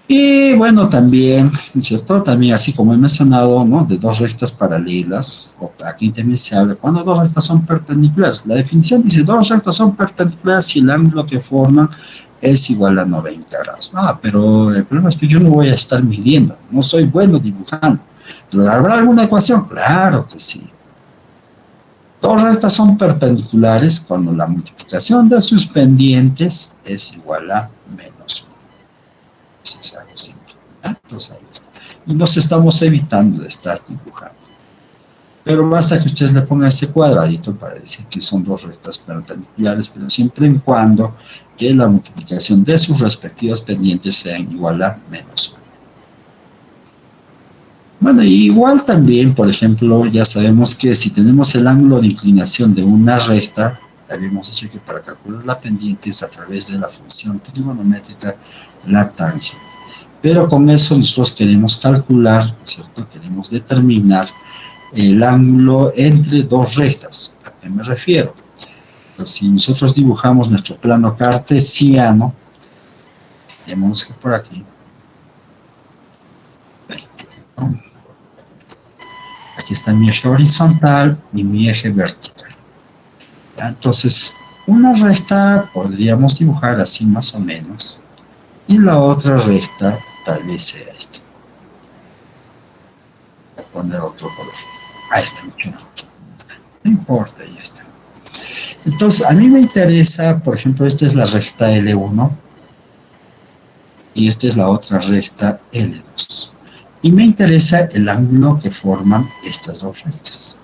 Y bueno, también, ¿cierto? También así como he mencionado, ¿no?, de dos rectas paralelas, o aquí también se habla cuando dos rectas son perpendiculares. La definición dice dos rectas son perpendiculares si el ángulo que forman es igual a 90 grados. No, pero el problema es que yo no voy a estar midiendo, no soy bueno dibujando. ¿Pero habrá alguna ecuación? Claro que sí. Dos rectas son perpendiculares cuando la multiplicación de sus pendientes es igual a menos 1. Eso es algo simple. Entonces ahí está. Y nos estamos evitando de estar dibujando. Pero basta que ustedes le pongan ese cuadradito para decir que son dos rectas perpendiculares, pero siempre y cuando que la multiplicación de sus respectivas pendientes sean igual a menos 1. Bueno, igual también, por ejemplo, ya sabemos que si tenemos el ángulo de inclinación de una recta, habíamos dicho que para calcular la pendiente es a través de la función trigonométrica la tangente. Pero con eso nosotros queremos calcular, ¿cierto? Queremos determinar el ángulo entre dos rectas. ¿A qué me refiero? Pues si nosotros dibujamos nuestro plano cartesiano, tenemos que por aquí, ¿no?, aquí está mi eje horizontal y mi eje vertical. Entonces, una recta podríamos dibujar así más o menos, y la otra recta tal vez sea esta. Voy a poner otro color. Ahí está, mucho mejor. No importa, ya está. Entonces, a mí me interesa, por ejemplo, esta es la recta L1 y esta es la otra recta L2. Y me interesa el ángulo que forman estas dos rectas.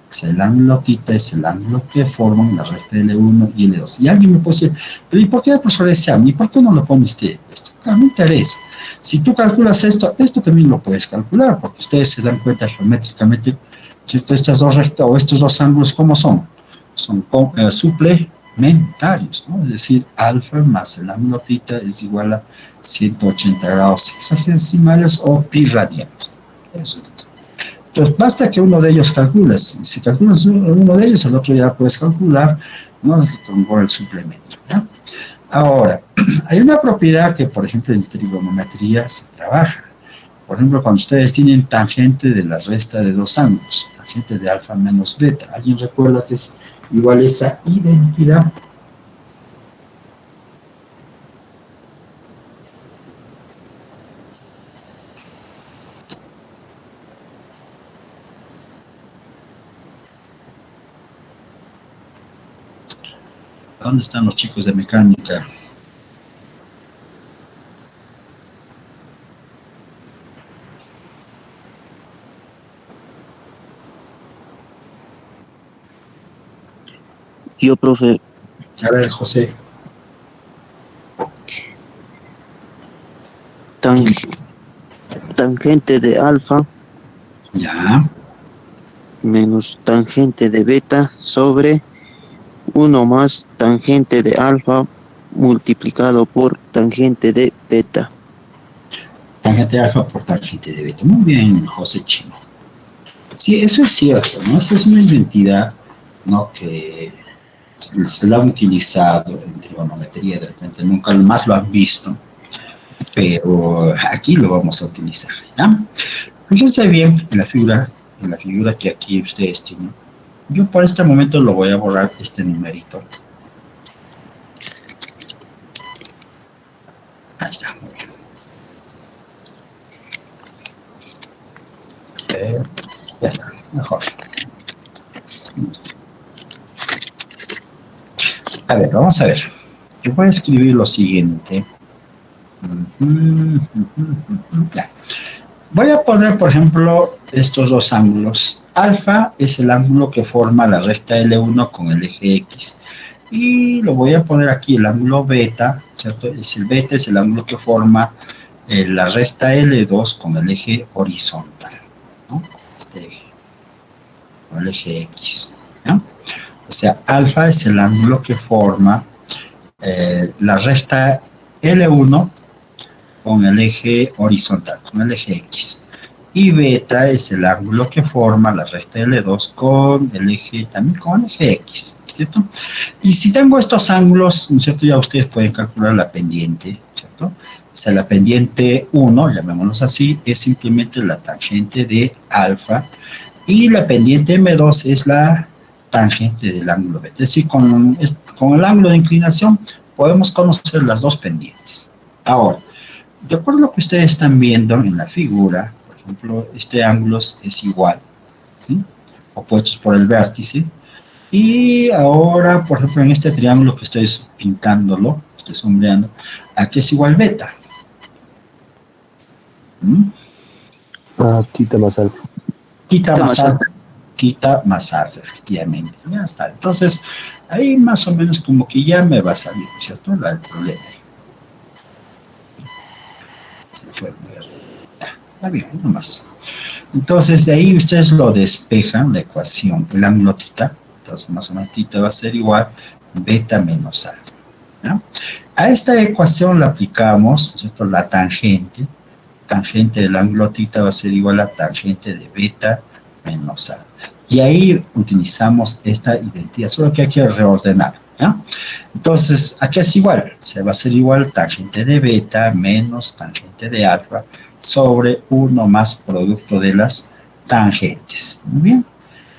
O sea, el ángulo θ es el ángulo que forman la recta L1 y L2. Y alguien me puede decir, pero ¿y por qué, profesor, ese ángulo? ¿Y por qué no lo pone usted esto? Me interesa. Si tú calculas esto, esto también lo puedes calcular, porque ustedes se dan cuenta geométricamente, ¿cierto? Estas dos rectas o estos dos ángulos, ¿cómo son? Son suplementarios, ¿no? Es decir, alfa más el ángulo θ es igual a 180 grados hexagesimales o pi radianos. Eso es. Entonces, basta que uno de ellos calcules. Si calculas uno de ellos, el otro ya puedes calcular, ¿no?, con el suplemento, ¿ya? Ahora, hay una propiedad que, por ejemplo, en trigonometría se trabaja. Por ejemplo, cuando ustedes tienen tangente de la resta de dos ángulos, tangente de alfa menos beta, ¿alguien recuerda que es igual a esa identidad? ¿Dónde están los chicos de mecánica? Yo, profe, A ver, José. tan- tangente de alfa Ya. menos tangente de beta sobre 1 más tangente de alfa multiplicado por tangente de beta. Tangente alfa por tangente de beta. Muy bien, José Chino. Sí, eso es cierto, ¿no? Esa es una identidad, ¿no? Que se la han utilizado en trigonometría, de repente nunca más lo han visto, pero aquí lo vamos a utilizar, ¿ya? Fíjense bien en la figura que aquí ustedes tienen. Yo por este momento lo voy a borrar este numerito. Ahí está, muy bien. Ya está, mejor. A ver, vamos a ver. Yo voy a escribir lo siguiente. Ya. Voy a poner, por ejemplo, estos dos ángulos. Alfa es el ángulo que forma la recta L1 con el eje X. Y lo voy a poner aquí, el ángulo beta, ¿cierto? El beta es el ángulo que forma la recta L2 con el eje horizontal, ¿no? Este eje, con el eje X, ¿no? O sea, alfa es el ángulo que forma la recta L1 con el eje horizontal, con el eje X. Y beta es el ángulo que forma la recta L2 con el eje, también con el eje X, ¿cierto? Y si tengo estos ángulos, ¿no es cierto? Ya ustedes pueden calcular la pendiente, ¿cierto? O sea, la pendiente 1, llamémoslo así, es simplemente la tangente de alfa, y la pendiente M2 es la tangente del ángulo beta. Es decir, con el ángulo de inclinación podemos conocer las dos pendientes. Ahora, de acuerdo a lo que ustedes están viendo en la figura, por ejemplo, este ángulo es igual, ¿sí? Opuestos por el vértice. Y ahora, por ejemplo, en este triángulo que estoy pintándolo, estoy sombreando, aquí es igual beta. ¿Mm? Tita más alfa. Quita más alfa, quita más alfa, efectivamente. Ya está. Entonces, ahí más o menos como que ya me va a salir, ¿cierto? El problema. Se fue muy arriba. Está bien, nomás. Entonces, de ahí ustedes lo despejan, la ecuación, el ángulo tita. Entonces, más o menos tita va a ser igual beta menos alfa, ¿no? A esta ecuación la aplicamos, ¿cierto? La tangente. Tangente del ángulo tita va a ser igual a tangente de beta menos alfa. Y ahí utilizamos esta identidad, solo que hay que reordenar, ¿no? Entonces, aquí es igual, se va a hacer igual tangente de beta menos tangente de alfa sobre 1 más producto de las tangentes. Muy bien.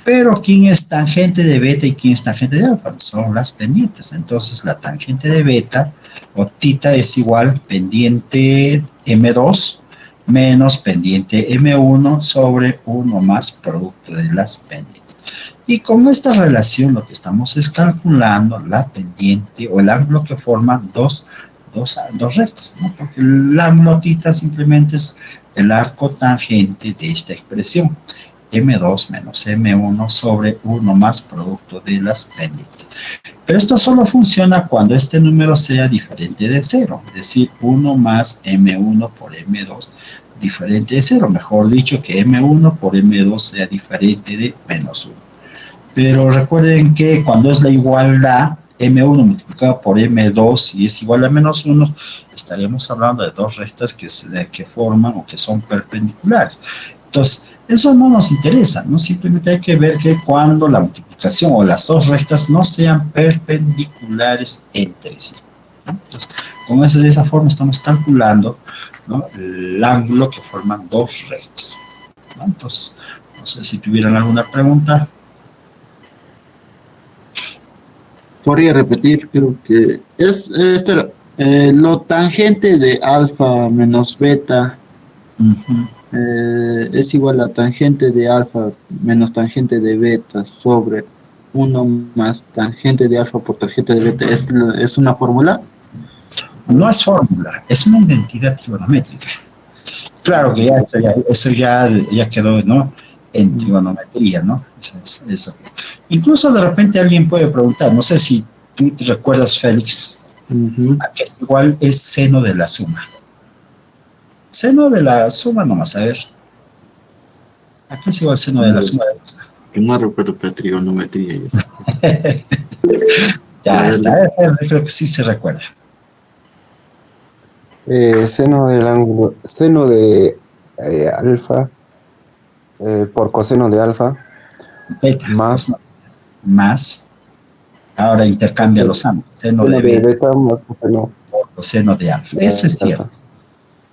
Pero ¿quién es tangente de beta y quién es tangente de alfa? Son las pendientes. Entonces, la tangente de beta o tita es igual pendiente M2 menos pendiente M1 sobre 1 más producto de las pendientes. Y con esta relación lo que estamos es calculando la pendiente o el ángulo que forman dos rectas, ¿no? Porque el ángulo tita simplemente es el arco tangente de esta expresión. M2 menos M1 sobre 1 más producto de las pendientes. Pero esto solo funciona cuando este número sea diferente de 0, es decir, 1 más M1 por M2 diferente de 0, mejor dicho, que M1 por M2 sea diferente de menos 1. Pero recuerden que cuando es la igualdad, M1 multiplicado por M2 y es igual a menos 1, estaríamos hablando de dos rectas que forman o que son perpendiculares. Entonces, eso no nos interesa, ¿no? Simplemente hay que ver que cuando la multiplicación o las dos rectas no sean perpendiculares entre sí, ¿no? Entonces, de esa forma estamos calculando, ¿no?, el ángulo que forman dos rectas, ¿no? Entonces, no sé si tuvieran alguna pregunta. Podría repetir, creo que es, espera, lo tangente de alfa menos beta es igual a tangente de alfa menos tangente de beta sobre 1 más tangente de alfa por tangente de beta, ¿es una fórmula? No es fórmula, es una identidad trigonométrica. Claro que ya eso ya quedó, ¿no? En trigonometría, ¿no? Eso. Incluso de repente alguien puede preguntar, no sé si tú te recuerdas, Félix, a que es igual es seno de la suma. Seno de la suma, nomás, a ver. ¿A qué es igual seno de la suma? Que no recuerdo la trigonometría. Ya está, creo que sí se recuerda. Seno del ángulo, seno de alfa por coseno de alfa Beta, más ahora intercambia los ángulos. Seno de beta más coseno por coseno de alfa. Eso es cierto. alfa.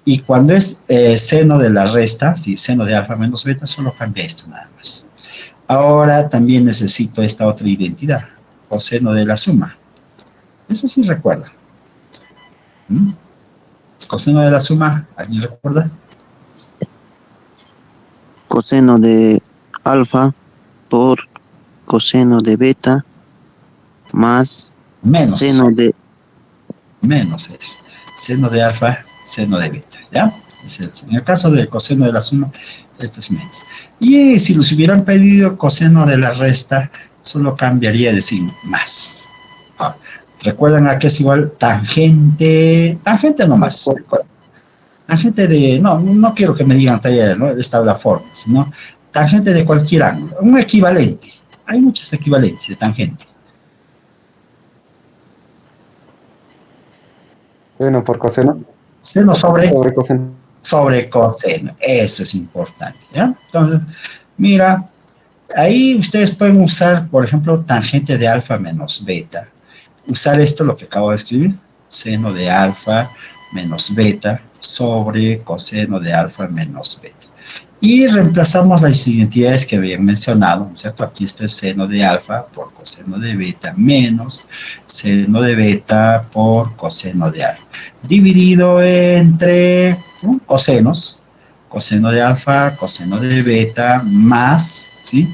Y cuando es seno de la resta, sí, seno de alfa menos beta, solo cambia esto nada más. Ahora también necesito esta otra identidad, coseno de la suma. Eso sí recuerda. Coseno de la suma, ¿alguien recuerda? Coseno de alfa por coseno de beta más Menos. seno de Menos es. Seno de alfa, seno de beta, ¿ya? En el caso del coseno de la suma, esto es menos. Y si nos hubieran pedido coseno de la resta, solo cambiaría de signo, más. Ahora, ¿recuerdan a qué es igual? Tangente nomás. Tangente de, no quiero que me digan taller, ¿no? Esta es la forma, sino tangente de cualquier ángulo, un equivalente. Hay muchos equivalentes de tangente. Bueno, por coseno. Seno sobre Coseno. sobre coseno. Eso es importante, ¿ya? Entonces, mira, ahí ustedes pueden usar, por ejemplo, tangente de alfa menos beta. Usar esto, lo que acabo de escribir, seno de alfa menos beta sobre coseno de alfa menos beta. Y reemplazamos las identidades que habían mencionado, ¿no es cierto? Aquí está el seno de alfa por coseno de beta menos seno de beta por coseno de alfa. Dividido entre cosenos, coseno de alfa, coseno de beta, más, ¿sí?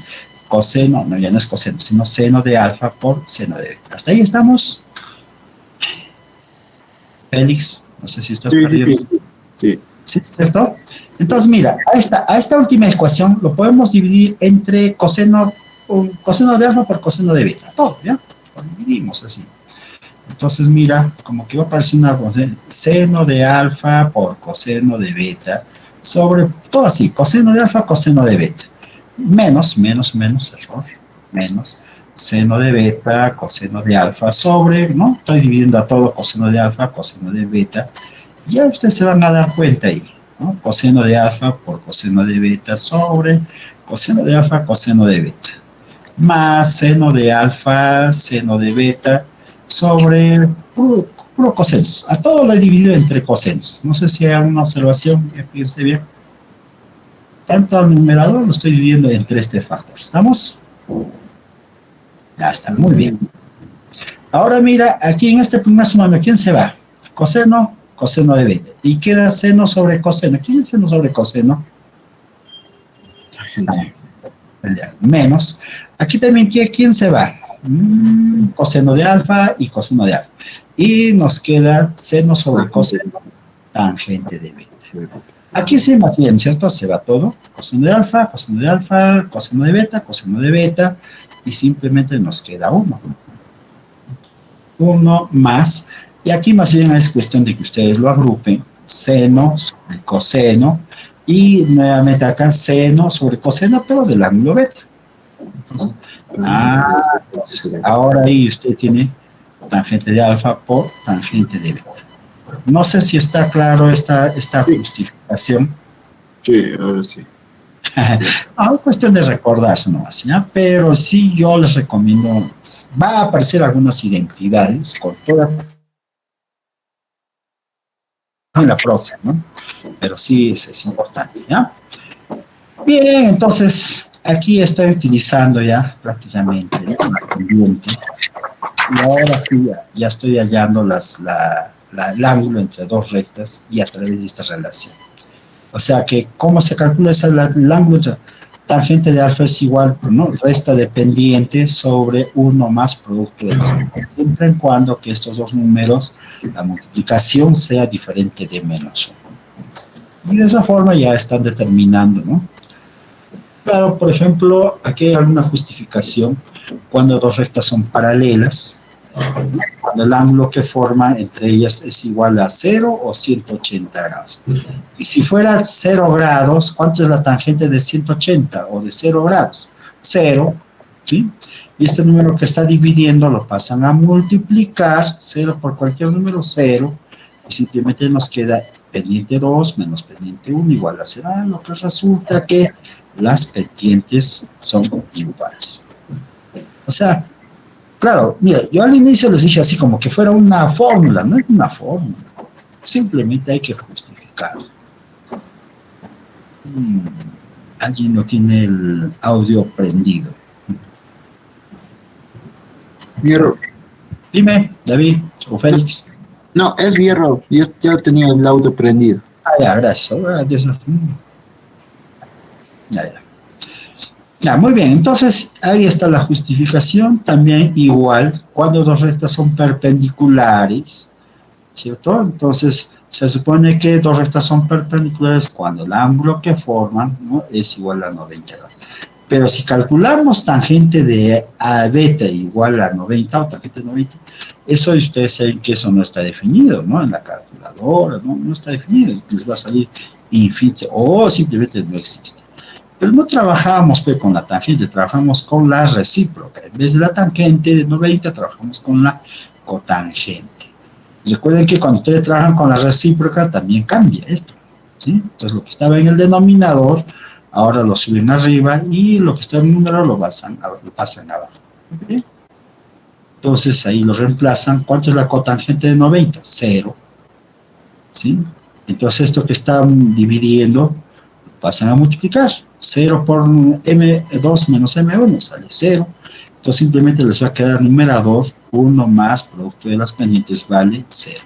Coseno, no, ya no es coseno, sino seno de alfa por seno de beta. ¿Hasta ahí estamos? Félix, no sé si estás perdiendo. Sí. ¿Sí? ¿Cierto? Entonces, mira, a esta última ecuación lo podemos dividir entre coseno de alfa por coseno de beta. Todo, ¿ya? Lo dividimos así. Entonces, mira, como que va a aparecer una cosa, seno de alfa por coseno de beta, sobre todo así, coseno de alfa, coseno de beta. Menos, error, menos, seno de beta, coseno de alfa, sobre, ¿no? Estoy dividiendo a todo coseno de alfa, coseno de beta. Ya ustedes se van a dar cuenta ahí, ¿no? Coseno de alfa por coseno de beta sobre coseno de alfa, coseno de beta. Más seno de alfa, seno de beta, sobre puro cosenos. A todo lo he dividido entre cosenos. No sé si hay alguna observación, fíjense bien. Tanto al numerador lo estoy dividiendo entre este factor. ¿Estamos? Ya está, muy bien. Ahora mira, aquí en este primer sumando, ¿quién se va? Coseno, coseno de beta. Y queda seno sobre coseno. ¿Quién es seno sobre coseno? Menos. Aquí también, ¿quién se va? Coseno de alfa y coseno de alfa. Y nos queda seno sobre coseno, tangente de beta. Aquí sí más bien, ¿cierto? Se va todo. Coseno de alfa, coseno de alfa, coseno de beta, y simplemente nos queda uno. Uno más. Y aquí más bien es cuestión de que ustedes lo agrupen. Seno sobre coseno. Y nuevamente acá seno sobre coseno, pero del ángulo beta. Entonces, entonces, ahora ahí usted tiene tangente de alfa por tangente de beta. No sé si está claro esta justificación. Sí, ahora sí. Es cuestión de recordarse nomás, ¿ya? Pero sí yo les recomiendo, va a aparecer algunas identidades con toda la próxima, ¿no? Pero sí es importante, ¿ya? Bien, entonces aquí estoy utilizando ya prácticamente, ¿no?, la pendiente. Y ahora sí ya estoy hallando el ángulo entre dos rectas y a través de esta relación. O sea que, ¿cómo se calcula el ángulo entre tangente de alfa es igual, ¿no? Resta dependiente sobre 1 más producto de las pendientes, siempre en cuando que estos dos números, la multiplicación sea diferente de menos 1. Y de esa forma ya están determinando, ¿no? Claro, por ejemplo, aquí hay alguna justificación cuando dos rectas son paralelas, cuando el ángulo que forman entre ellas es igual a 0 o 180 grados. Y si fuera 0 grados, ¿cuánto es la tangente de 180 o de 0 grados? 0, ¿sí? Y este número que está dividiendo lo pasan a multiplicar, 0 por cualquier número, 0, y simplemente nos queda pendiente 2 menos pendiente 1 igual a 0. Lo que resulta que las pendientes son iguales. O sea, claro, mira, yo al inicio les dije así como que fuera una fórmula, no es una fórmula, simplemente hay que justificar. Alguien no tiene el audio prendido. Hierro. Dime, David o Félix. No, es hierro. Yo ya tenía el audio prendido. Ah, ya, gracias. Ya. Ya, muy bien, entonces ahí está la justificación, también igual, cuando dos rectas son perpendiculares, ¿cierto? Entonces, se supone que dos rectas son perpendiculares cuando el ángulo que forman, ¿no?, es igual a 90 grados. Pero si calculamos tangente de a beta igual a 90 o tangente de 90, eso ustedes saben que eso no está definido, ¿no? En la calculadora, no está definido, les va a salir infinito o simplemente no existe. Pero no trabajamos pues, con la tangente, trabajamos con la recíproca. En vez de la tangente de 90, trabajamos con la cotangente. Recuerden que cuando ustedes trabajan con la recíproca, también cambia esto, ¿sí? Entonces, lo que estaba en el denominador, ahora lo suben arriba, y lo que está en el número lo pasan abajo. ¿Okay? Entonces, ahí lo reemplazan. ¿Cuánto es la cotangente de 90? 0. ¿Sí? Entonces, esto que están dividiendo, pasan a multiplicar. 0 por M2 menos M1 sale 0. Entonces simplemente les va a quedar numerador 1 más producto de las pendientes vale 0.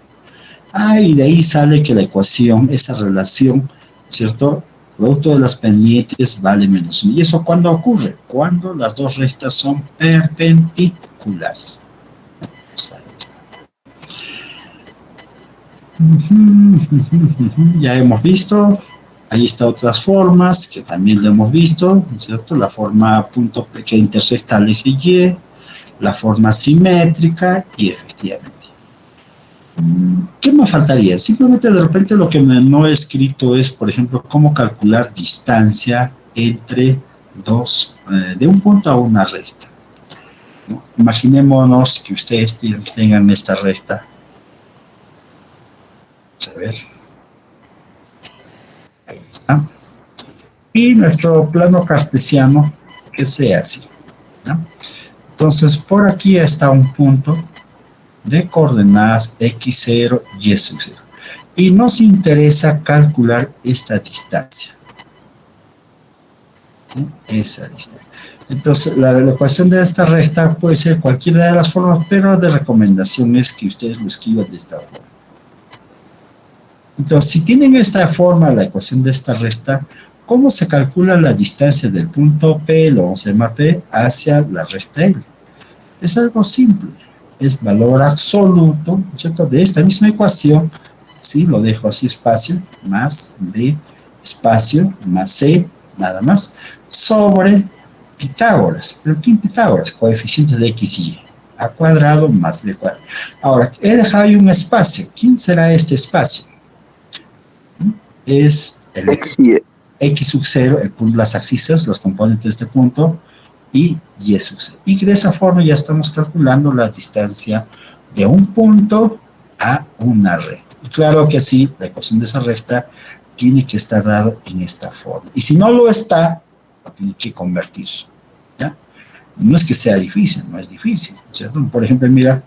Y de ahí sale que la ecuación, esa relación, ¿cierto? Producto de las pendientes vale menos 1. ¿Y eso cuándo ocurre? Cuando las dos rectas son perpendiculares. Ya hemos visto. Ahí están otras formas que también lo hemos visto, ¿cierto? La forma punto P que intersecta al eje Y, la forma simétrica y efectivamente. ¿Qué me faltaría? Simplemente de repente lo que no he escrito es, por ejemplo, cómo calcular distancia entre de un punto a una recta, ¿no? Imaginémonos que ustedes tengan esta recta. Vamos a ver. Ahí está. Y nuestro plano cartesiano que sea así, ¿no? Entonces, por aquí está un punto de coordenadas x0 y y0. Y nos interesa calcular esta distancia. ¿Sí? Esa distancia. Entonces, la ecuación de esta recta puede ser cualquiera de las formas, pero de recomendación es que ustedes lo escriban de esta forma. Entonces, si tienen esta forma, la ecuación de esta recta, ¿cómo se calcula la distancia del punto P, lo vamos a llamar P, hacia la recta L? Es algo simple, es valor absoluto, ¿cierto?, de esta misma ecuación, ¿sí? Lo dejo así, espacio, más B, espacio, más C, nada más, sobre Pitágoras. ¿Pero quién Pitágoras? Coeficiente de X y Y. A cuadrado más B cuadrado. Ahora, he dejado ahí un espacio. ¿Quién será este espacio? Es el X sub 0, las abscisas, los componentes de este punto, y Y sub 0. Y de esa forma ya estamos calculando la distancia de un punto a una recta. Y claro que sí, la ecuación de esa recta tiene que estar dada en esta forma. Y si no lo está, lo tiene que convertir, ¿ya? No es que sea difícil, no es difícil, ¿cierto? Por ejemplo, mira,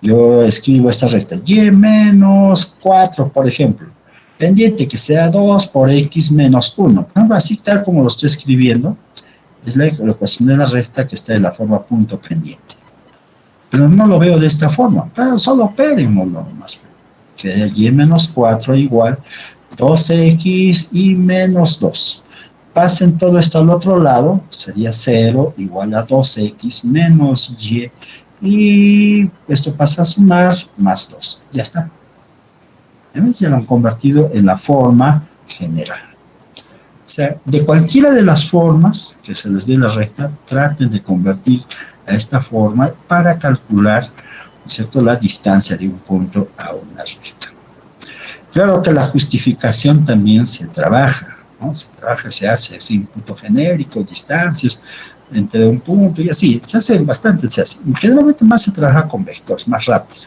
yo escribo esta recta, Y menos 4, por ejemplo. Pendiente que sea 2 por X menos 1. Así tal como lo estoy escribiendo, es la ecuación de la recta que está de la forma punto pendiente. Pero no lo veo de esta forma. Pero solo opérenlo nomás. Que Y menos 4 igual 2X y menos 2. pasen todo esto al otro lado, sería 0 igual a 2x menos y, y esto pasa a sumar más 2. Ya está. Ya lo han convertido en la forma general. O sea, de cualquiera de las formas que se les dé la recta, traten de convertir a esta forma para calcular, ¿cierto?, la distancia de un punto a una recta. Claro que la justificación también se trabaja, ¿no? Se hace así un punto genérico, distancias entre un punto y así, se hace bastante, generalmente más se trabaja con vectores, más rápido.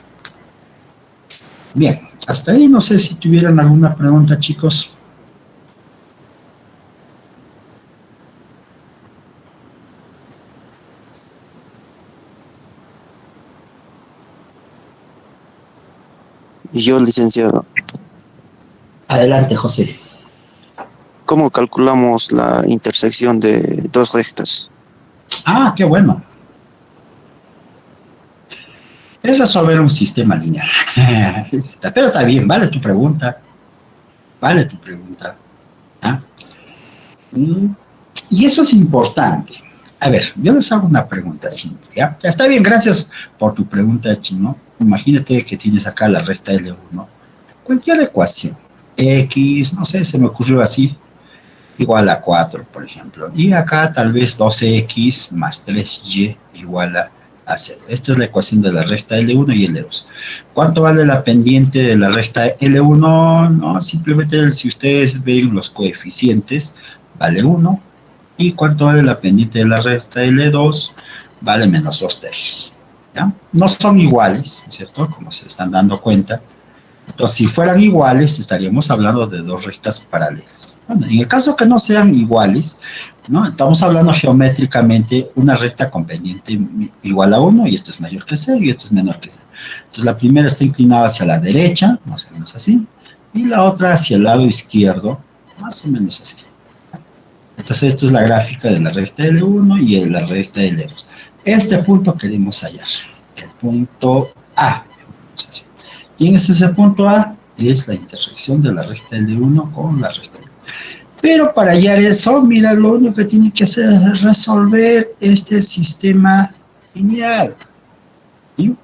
Bien, hasta ahí no sé si tuvieran alguna pregunta, chicos. Yo, licenciado, Adelante, José. ¿cómo calculamos la intersección de dos rectas? Ah, qué bueno. Es resolver un sistema lineal. Pero está bien, vale tu pregunta. Vale tu pregunta. ¿Ah? Y eso es importante. A ver, yo les hago una pregunta simple, ¿ya? Ya está bien, gracias por tu pregunta, Chino. Imagínate que tienes acá la recta L1. Cualquier ecuación, X, no sé, se me ocurrió así, igual a 4, por ejemplo. Y acá tal vez 12x más 3y igual a 0. Esta es la ecuación de la recta L1 y L2. ¿Cuánto vale la pendiente de la recta L1? No, simplemente si ustedes ven los coeficientes, vale 1. ¿Y cuánto vale la pendiente de la recta L2? Vale menos 2/3. ¿Ya? No son iguales, ¿cierto? Como se están dando cuenta. Entonces, si fueran iguales, estaríamos hablando de dos rectas paralelas. Bueno, en el caso que no sean iguales, ¿no?, estamos hablando geométricamente una recta con pendiente igual a 1, y esto es mayor que 0, y esto es menor que 0. Entonces, la primera está inclinada hacia la derecha, más o menos así, y la otra hacia el lado izquierdo, más o menos así. Entonces, esto es la gráfica de la recta L1 y de la recta L2. Este punto queremos hallar, el punto A. Así. ¿Quién es ese punto A? Es la intersección de la recta L1 con la recta L2. Pero para hallar eso, mira, lo único que tiene que hacer es resolver este sistema lineal. ¿Sí?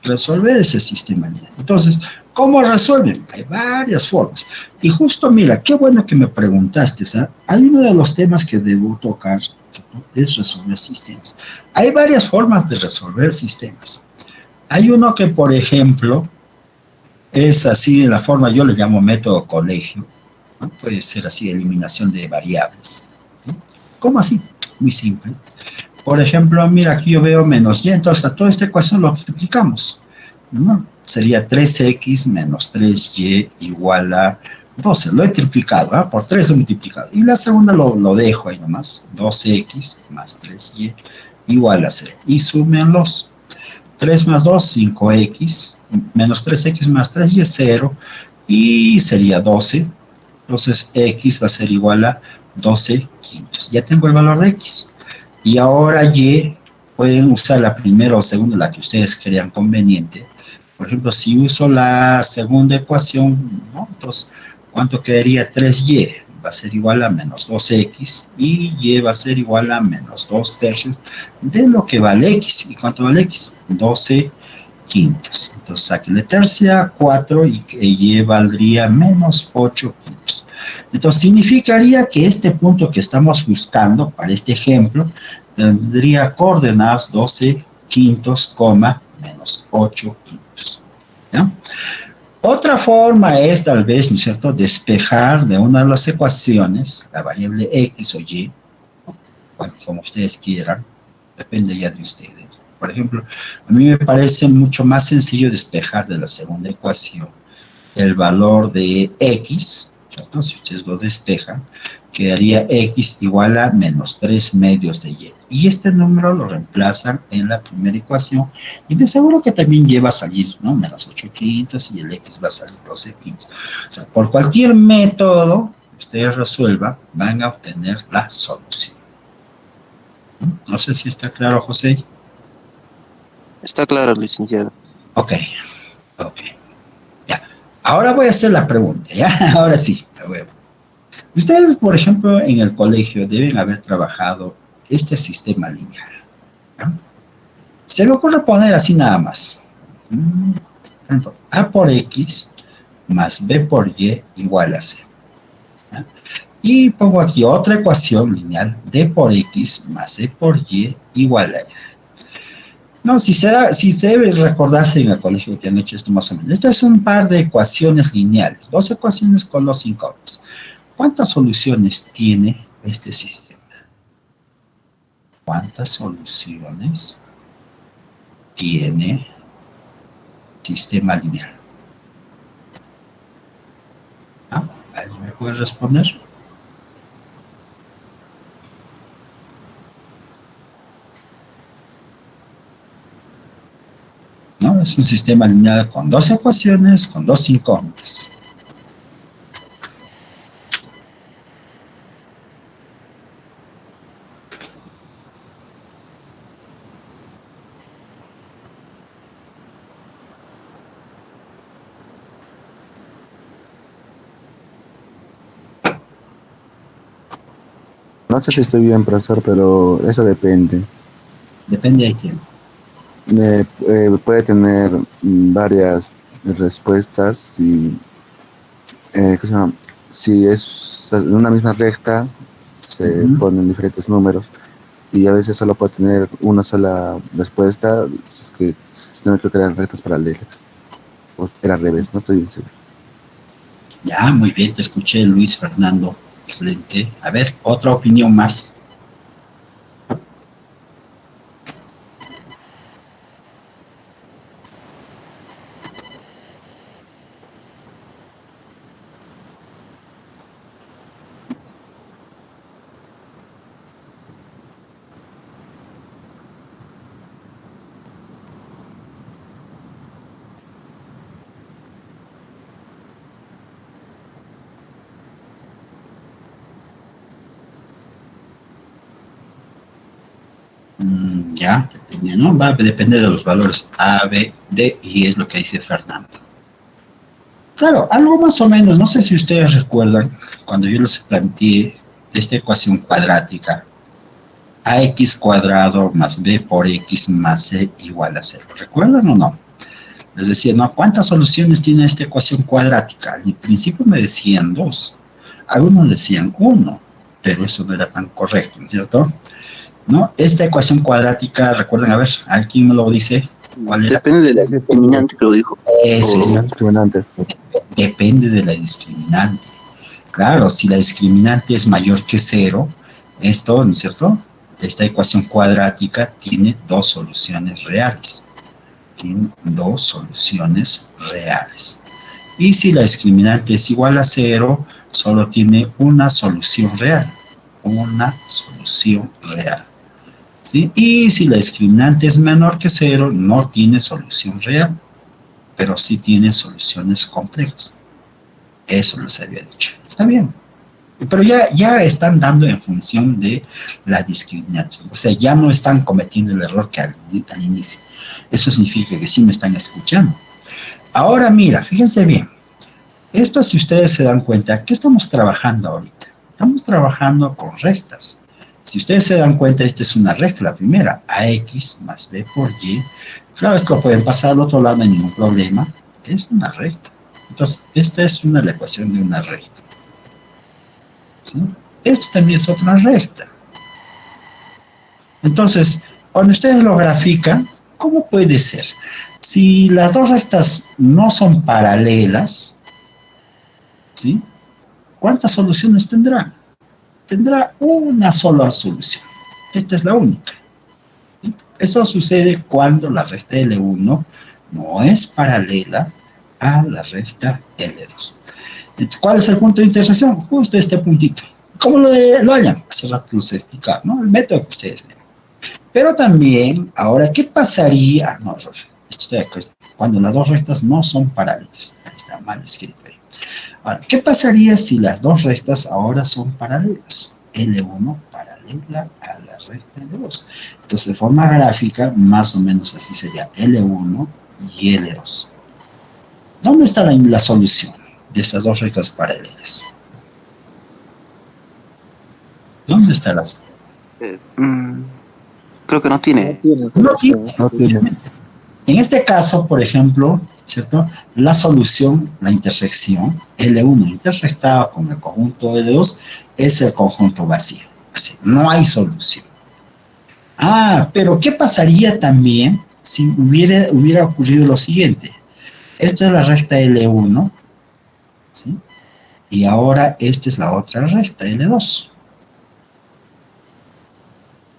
Resolver ese sistema lineal. Entonces, ¿cómo resuelven? Hay varias formas. Y justo, mira, qué bueno que me preguntaste, ¿sabes? Hay uno de los temas que debo tocar, es resolver sistemas. Hay varias formas de resolver sistemas. Hay uno que, por ejemplo, es así en la forma, yo le llamo método colegio, ¿no? Puede ser así, eliminación de variables. ¿Sí? ¿Cómo así? Muy simple. Por ejemplo, mira, aquí yo veo menos y, entonces a toda esta ecuación lo multiplicamos, ¿no? Sería 3x menos 3y igual a 12. Lo he triplicado, ¿eh? Por 3 lo he multiplicado. Y la segunda lo dejo ahí nomás. 12x más 3y igual a 0. Y súmenlos. 3 más 2, 5x, menos 3x más 3y es 0, y sería 12. Entonces, x va a ser igual a 12 quintos. Ya tengo el valor de x. Y ahora y, pueden usar la primera o segunda, la que ustedes crean conveniente. Por ejemplo, si uso la segunda ecuación, ¿no?, entonces, ¿cuánto quedaría? 3y va a ser igual a menos 2x, y y va a ser igual a menos 2/3 de lo que vale x. ¿Y cuánto vale x? 12 quintos. Entonces, sáquenle tercia, 4, y y valdría menos 8 quintos. Entonces, significaría que este punto que estamos buscando para este ejemplo tendría coordenadas 12 quintos, menos 8 quintos. ¿Ya? Otra forma es, tal vez, ¿no es cierto?, despejar de una de las ecuaciones la variable x o y, ¿no?, como ustedes quieran, depende ya de ustedes. Por ejemplo, a mí me parece mucho más sencillo despejar de la segunda ecuación el valor de x, ¿cierto? Si ustedes lo despejan, quedaría x igual a menos 3 medios de y. Y este número lo reemplazan en la primera ecuación, y de seguro que también lleva a salir, ¿no?, menos 8 quintos, y el x va a salir 12 quintos. O sea, por cualquier método que ustedes resuelvan, van a obtener la solución. No sé si está claro, José. Está claro, licenciado. Ok. Ya. Ahora voy a hacer la pregunta, ¿ya? Ahora sí. Ustedes, por ejemplo, en el colegio deben haber trabajado este sistema lineal, ¿no? Se me ocurre poner así nada más. Por ejemplo, A por X más B por Y igual a C. ¿No? Y pongo aquí otra ecuación lineal, D por X más C por Y igual a Y. No, si se debe recordarse en el colegio que han hecho esto más o menos. Esto es un par de ecuaciones lineales, dos ecuaciones con los incógnitos. ¿Cuántas soluciones tiene este sistema? ¿Cuántas soluciones tiene sistema lineal? ¿Alguien me puede responder? ¿No? Es un sistema lineal con dos ecuaciones, con dos incógnitas. No sé si estoy bien, profesor, pero eso depende. Depende de quién. Puede tener varias respuestas y ¿qué se llama? Si es una misma recta, se ponen diferentes números y a veces solo puede tener una sola respuesta, si es que no creo que eran rectas paralelas. O era al revés, no estoy bien seguro. Ya, muy bien, te escuché, Luis Fernando. Excelente. A ver, otra opinión más. Ya, depende, ¿no? Va a depender de los valores A, B, D, y es lo que dice Fernando. Claro, algo más o menos, no sé si ustedes recuerdan, cuando yo les planteé esta ecuación cuadrática, ax cuadrado más b por x más c igual a 0. ¿Recuerdan o no? Les decía, ¿no? ¿Cuántas soluciones tiene esta ecuación cuadrática? Al principio me decían 2, algunos decían 1, pero eso no era tan correcto, ¿no es cierto? ¿No? Esta ecuación cuadrática, recuerden, a ver, ¿alguien me lo dice? ¿Cuál era? Depende de la discriminante que lo dijo. Eso es, Discriminante. depende de la discriminante. Claro, si la discriminante es mayor que 0, esto, ¿no es cierto? Esta ecuación cuadrática tiene dos soluciones reales. Tiene dos soluciones reales. Y si la discriminante es igual a 0, solo tiene una solución real. Una solución real. ¿Sí? Y si la discriminante es menor que 0, no tiene solución real, pero sí tiene soluciones complejas. Eso les había dicho. Está bien. Pero ya están dando en función de la discriminación. O sea, ya no están cometiendo el error que al inicio. Eso significa que sí me están escuchando. Ahora mira, fíjense bien. Esto, si ustedes se dan cuenta, ¿qué estamos trabajando ahorita? Estamos trabajando con rectas. Si ustedes se dan cuenta, esta es una recta, la primera, ax más b por y. Claro, esto lo pueden pasar al otro lado, no hay ningún problema. Es una recta. Entonces, esta es la ecuación de una recta. ¿Sí? Esto también es otra recta. Entonces, cuando ustedes lo grafican, ¿cómo puede ser? Si las dos rectas no son paralelas, ¿sí? ¿Cuántas soluciones tendrá? Tendrá una sola solución. Esta es la única. ¿Sí? Eso sucede cuando la recta L1 no es paralela a la recta L2. Entonces, ¿cuál es el punto de intersección? Justo este puntito. ¿Cómo lo hallan? Hace rato les explicar, ¿no? El método que ustedes leen. Pero también, ahora, ¿qué pasaría? No, cuando las dos rectas no son paralelas. Ahí está mal escrito ahí. Ahora, ¿qué pasaría si las dos rectas ahora son paralelas? L1 paralela a la recta L2. Entonces, de forma gráfica, más o menos así sería L1 y L2. ¿Dónde está la solución de estas dos rectas paralelas? ¿Dónde estarás? Creo que no tiene. No tiene. No tiene. En este caso, por ejemplo, ¿cierto? La solución, la intersección, L1 intersectado con el conjunto L2 es el conjunto vacío. Así, no hay solución. Pero ¿qué pasaría también si hubiera ocurrido lo siguiente? Esto es la recta L1, ¿sí? Y ahora esta es la otra recta L2.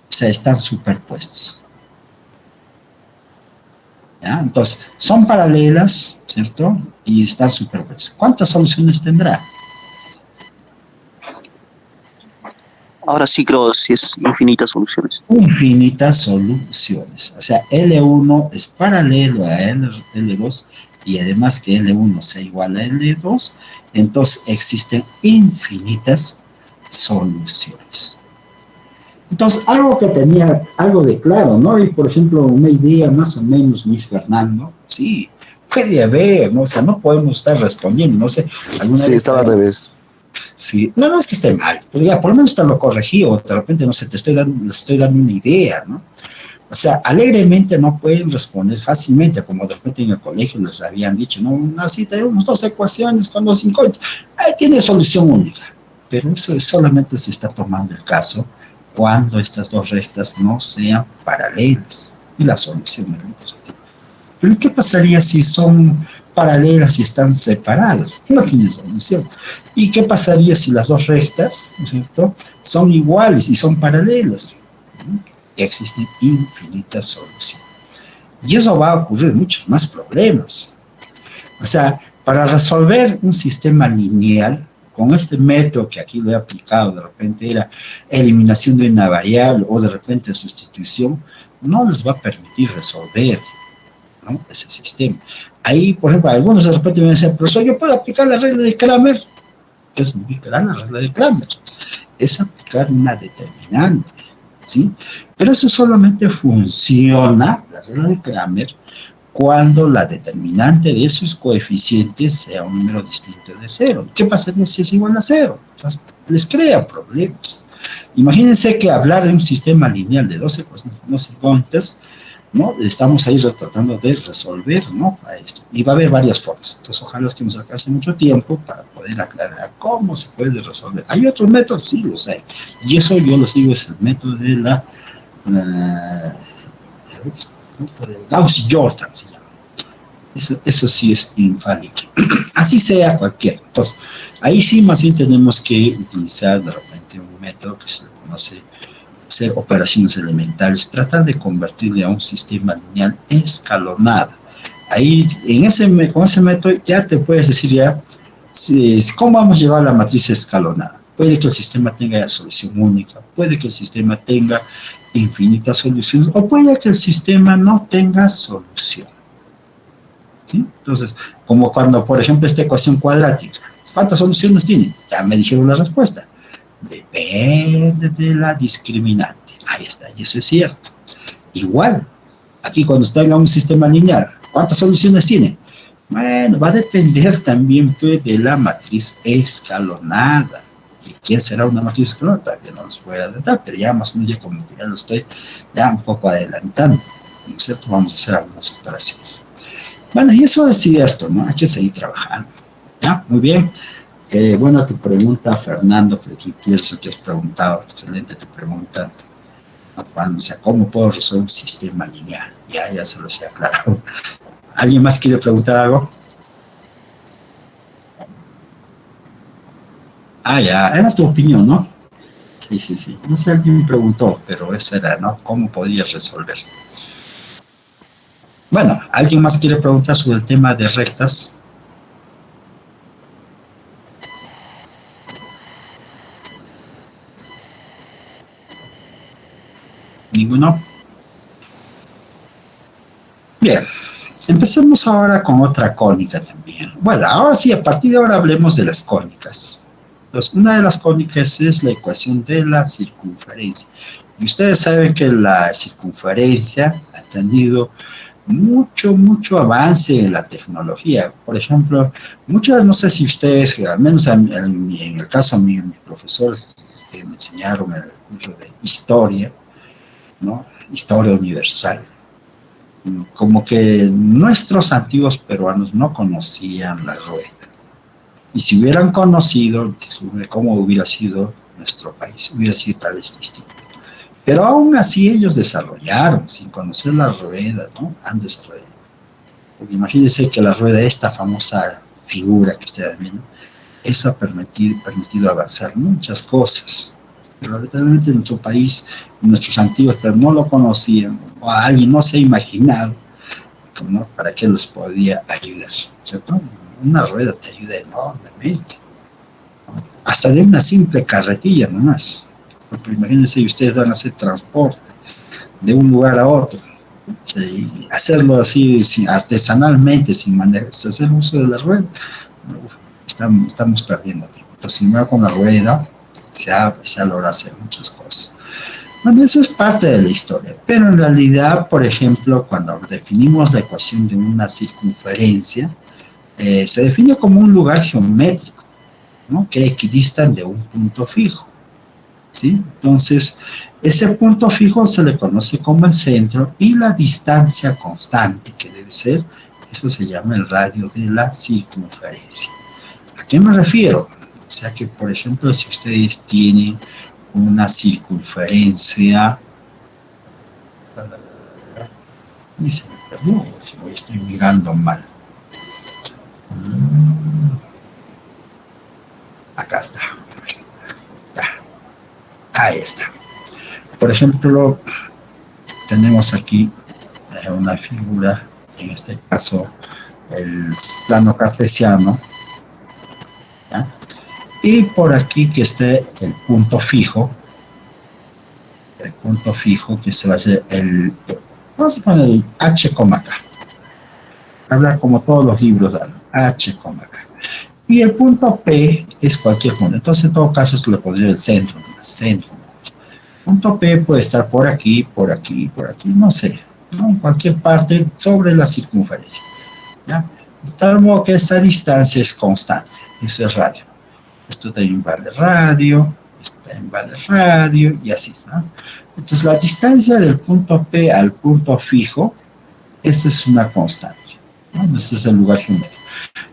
O sea, están superpuestas. ¿Ya? Entonces, son paralelas, ¿cierto? Y están superpuestas. ¿Cuántas soluciones tendrá? Ahora sí creo si es infinitas soluciones. Infinitas soluciones. O sea, L1 es paralelo a L2 y además que L1 sea igual a L2, entonces existen infinitas soluciones. Entonces, algo que tenía algo de claro, ¿no? Y por ejemplo, una idea más o menos, Luis Fernando, sí, puede haber, ¿no? O sea, no podemos estar respondiendo, no sé. Sí, estaba al revés. Sí, no es que esté mal, pero ya por lo menos te lo corregí, o de repente, no sé, les estoy dando una idea, ¿no? O sea, alegremente no pueden responder fácilmente, como de repente en el colegio les habían dicho, no, así tenemos dos ecuaciones con dos incógnitas, ahí tiene solución única, pero eso solamente se está tomando el caso cuando estas dos rectas no sean paralelas, y la solución es otra. Pero ¿qué pasaría si son paralelas y están separadas? No tiene solución. ¿Y qué pasaría si las dos rectas, ¿no es cierto?, son iguales y son paralelas? Existen infinitas soluciones. Y eso va a ocurrir muchos más problemas. O sea, para resolver un sistema lineal, con este método que aquí lo he aplicado, de repente era eliminación de una variable o de repente sustitución, no les va a permitir resolver, ¿no?, ese sistema. Ahí, por ejemplo, algunos de repente me dicen, profesor, yo puedo aplicar la regla de Kramer. ¿Qué significará la regla de Kramer? Es aplicar una determinante, ¿sí? Pero eso solamente funciona, la regla de Kramer, cuando la determinante de esos coeficientes sea un número distinto de cero. ¿Qué pasaría si es igual a cero? Entonces, les crea problemas. Imagínense que hablar de un sistema lineal de 12 incógnitas, ¿no? Estamos ahí tratando de resolver, ¿no?, a esto. Y va a haber varias formas. Entonces, ojalá que nos alcance mucho tiempo para poder aclarar cómo se puede resolver. ¿Hay otros métodos? Sí, los hay. Y eso yo les digo es el método de la Gauss-Jordan se llama. Eso sí es infalible. Así sea cualquiera. Entonces, ahí sí más bien tenemos que utilizar de repente un método que se le conoce hacer operaciones elementales, tratar de convertirle a un sistema lineal escalonado. Ahí, con ese método, ya te puedes decir ya cómo vamos a llevar la matriz escalonada. Puede que el sistema tenga solución única, puede que el sistema tenga infinitas soluciones, o puede que el sistema no tenga solución. ¿Sí? Entonces, como cuando, por ejemplo, esta ecuación cuadrática, ¿cuántas soluciones tiene? Ya me dijeron la respuesta. Depende de la discriminante. Ahí está, y eso es cierto. Igual, aquí cuando está en un sistema lineal, ¿cuántas soluciones tiene? Bueno, va a depender también pues, de la matriz escalonada. ¿Y quién será una matriz escalonada? Todavía no los voy a adelantar, pero ya más o menos ya como que ya lo estoy ya un poco adelantando, ¿no es cierto? Vamos a hacer algunas operaciones. Bueno, y eso es cierto, ¿no? Hay que seguir trabajando. ¿Ya? Muy bien. Buena tu pregunta, Fernando, que has preguntado, excelente tu pregunta. O sea, ¿cómo puedo resolver un sistema lineal? Ya se los he aclarado. ¿Alguien más quiere preguntar algo? Ya, era tu opinión, ¿no? Sí. No sé, alguien me preguntó, pero eso era, ¿no? ¿Cómo podía resolver? Bueno, ¿alguien más quiere preguntar sobre el tema de rectas? ¿Ninguno? Bien, empecemos ahora con otra cónica también. Bueno, ahora sí, a partir de ahora hablemos de las cónicas. Entonces, una de las cónicas es la ecuación de la circunferencia. Y ustedes saben que la circunferencia ha tenido mucho avance en la tecnología. Por ejemplo, no sé si ustedes, al menos en el caso de mi profesor que me enseñaron en el curso de historia, ¿no? Historia universal. Como que nuestros antiguos peruanos no conocían la rueda. Y si hubieran conocido, cómo hubiera sido nuestro país, hubiera sido tal vez distinto. Pero aún así ellos desarrollaron, sin conocer la rueda, ¿no? Han desarrollado. Porque imagínense que la rueda, esta famosa figura que ustedes ven, eso ha permitido avanzar muchas cosas. Pero lamentablemente en nuestro país, nuestros antiguos pero no lo conocían, o alguien no se ha imaginado, ¿no? Para qué les podía ayudar, ¿cierto? Una rueda te ayuda enormemente. Hasta de una simple carretilla nomás. Porque imagínense, ustedes van a hacer transporte de un lugar a otro. Sí, hacerlo así artesanalmente, sin hacer uso de la rueda, estamos perdiendo tiempo. Entonces, sin embargo, con la rueda se ha logrado hacer muchas cosas. Bueno, eso es parte de la historia, pero en realidad, por ejemplo, cuando definimos la ecuación de una circunferencia, se define como un lugar geométrico, ¿no? Que equidistan de un punto fijo, ¿sí? Entonces, ese punto fijo se le conoce como el centro y la distancia constante que debe ser, eso se llama el radio de la circunferencia. ¿A qué me refiero? O sea que, por ejemplo, si ustedes tienen una circunferencia, y se me perdió, si estoy mirando mal. Acá está. Ahí está. Por ejemplo, tenemos aquí una figura, en este caso el plano cartesiano, ¿ya? Y por aquí que esté el punto fijo que se va a hacer vamos a poner el H, K. Habla como todos los libros dan, H, K. Y el punto P es cualquier punto. Entonces, en todo caso, se le pondría el centro. Punto P puede estar por aquí, no sé, ¿no? En cualquier parte sobre la circunferencia, ¿ya? De tal modo que esta distancia es constante, eso es radio. Esto también vale radio, esto también vale radio, y así, ¿no? Entonces, la distancia del punto P al punto fijo, esa es una constante, ¿no? Ese es el lugar geométrico.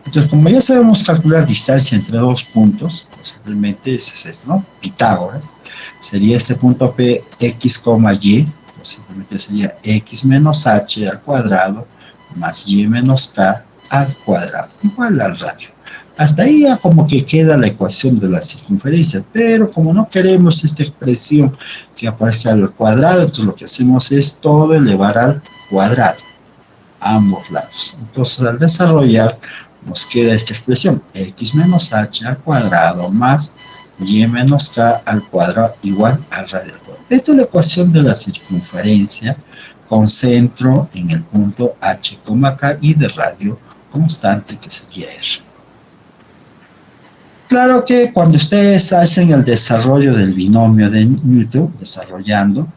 Entonces, como ya sabemos calcular distancia entre dos puntos, pues simplemente es esto, ¿no? Pitágoras. Sería este punto P, x, y, pues simplemente sería x menos h al cuadrado más y menos k al cuadrado, igual al radio. Hasta ahí ya como que queda la ecuación de la circunferencia, pero como no queremos esta expresión que aparezca al cuadrado, entonces lo que hacemos es todo elevar al cuadrado, a ambos lados. Entonces, al desarrollar, nos queda esta expresión, x menos h al cuadrado más y menos k al cuadrado igual al radio al cuadrado. Esta es la ecuación de la circunferencia con centro en el punto h, k y de radio constante que sería r. Claro que cuando ustedes hacen el desarrollo del binomio de Newton, desarrollando,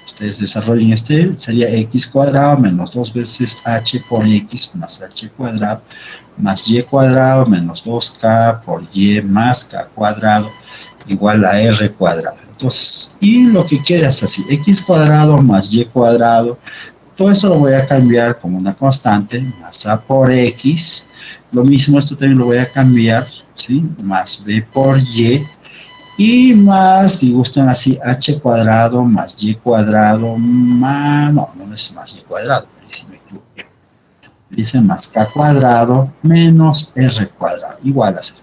ustedes desarrollen sería x cuadrado menos 2 veces h por x más h cuadrado más y cuadrado menos 2k por y más k cuadrado igual a r cuadrado. Entonces, y lo que queda es así, x cuadrado más y cuadrado, todo esto lo voy a cambiar como una constante, más a por x, lo mismo esto también lo voy a cambiar, ¿sí? Más b por y más, si gustan así, h cuadrado más y cuadrado más, no es más y cuadrado, si me equivoqué. Dice más k cuadrado menos r cuadrado, igual a 0.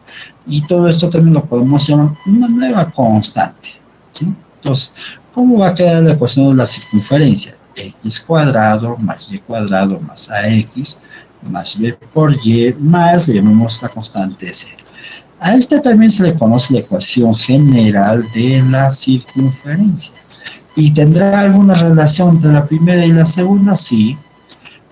Y todo esto también lo podemos llamar una nueva constante, ¿sí? Entonces, ¿cómo va a quedar la ecuación de la circunferencia? X cuadrado más y cuadrado más ax más b por y más, le llamamos la constante c. A esta también se le conoce la ecuación general de la circunferencia. ¿Y tendrá alguna relación entre la primera y la segunda? Sí.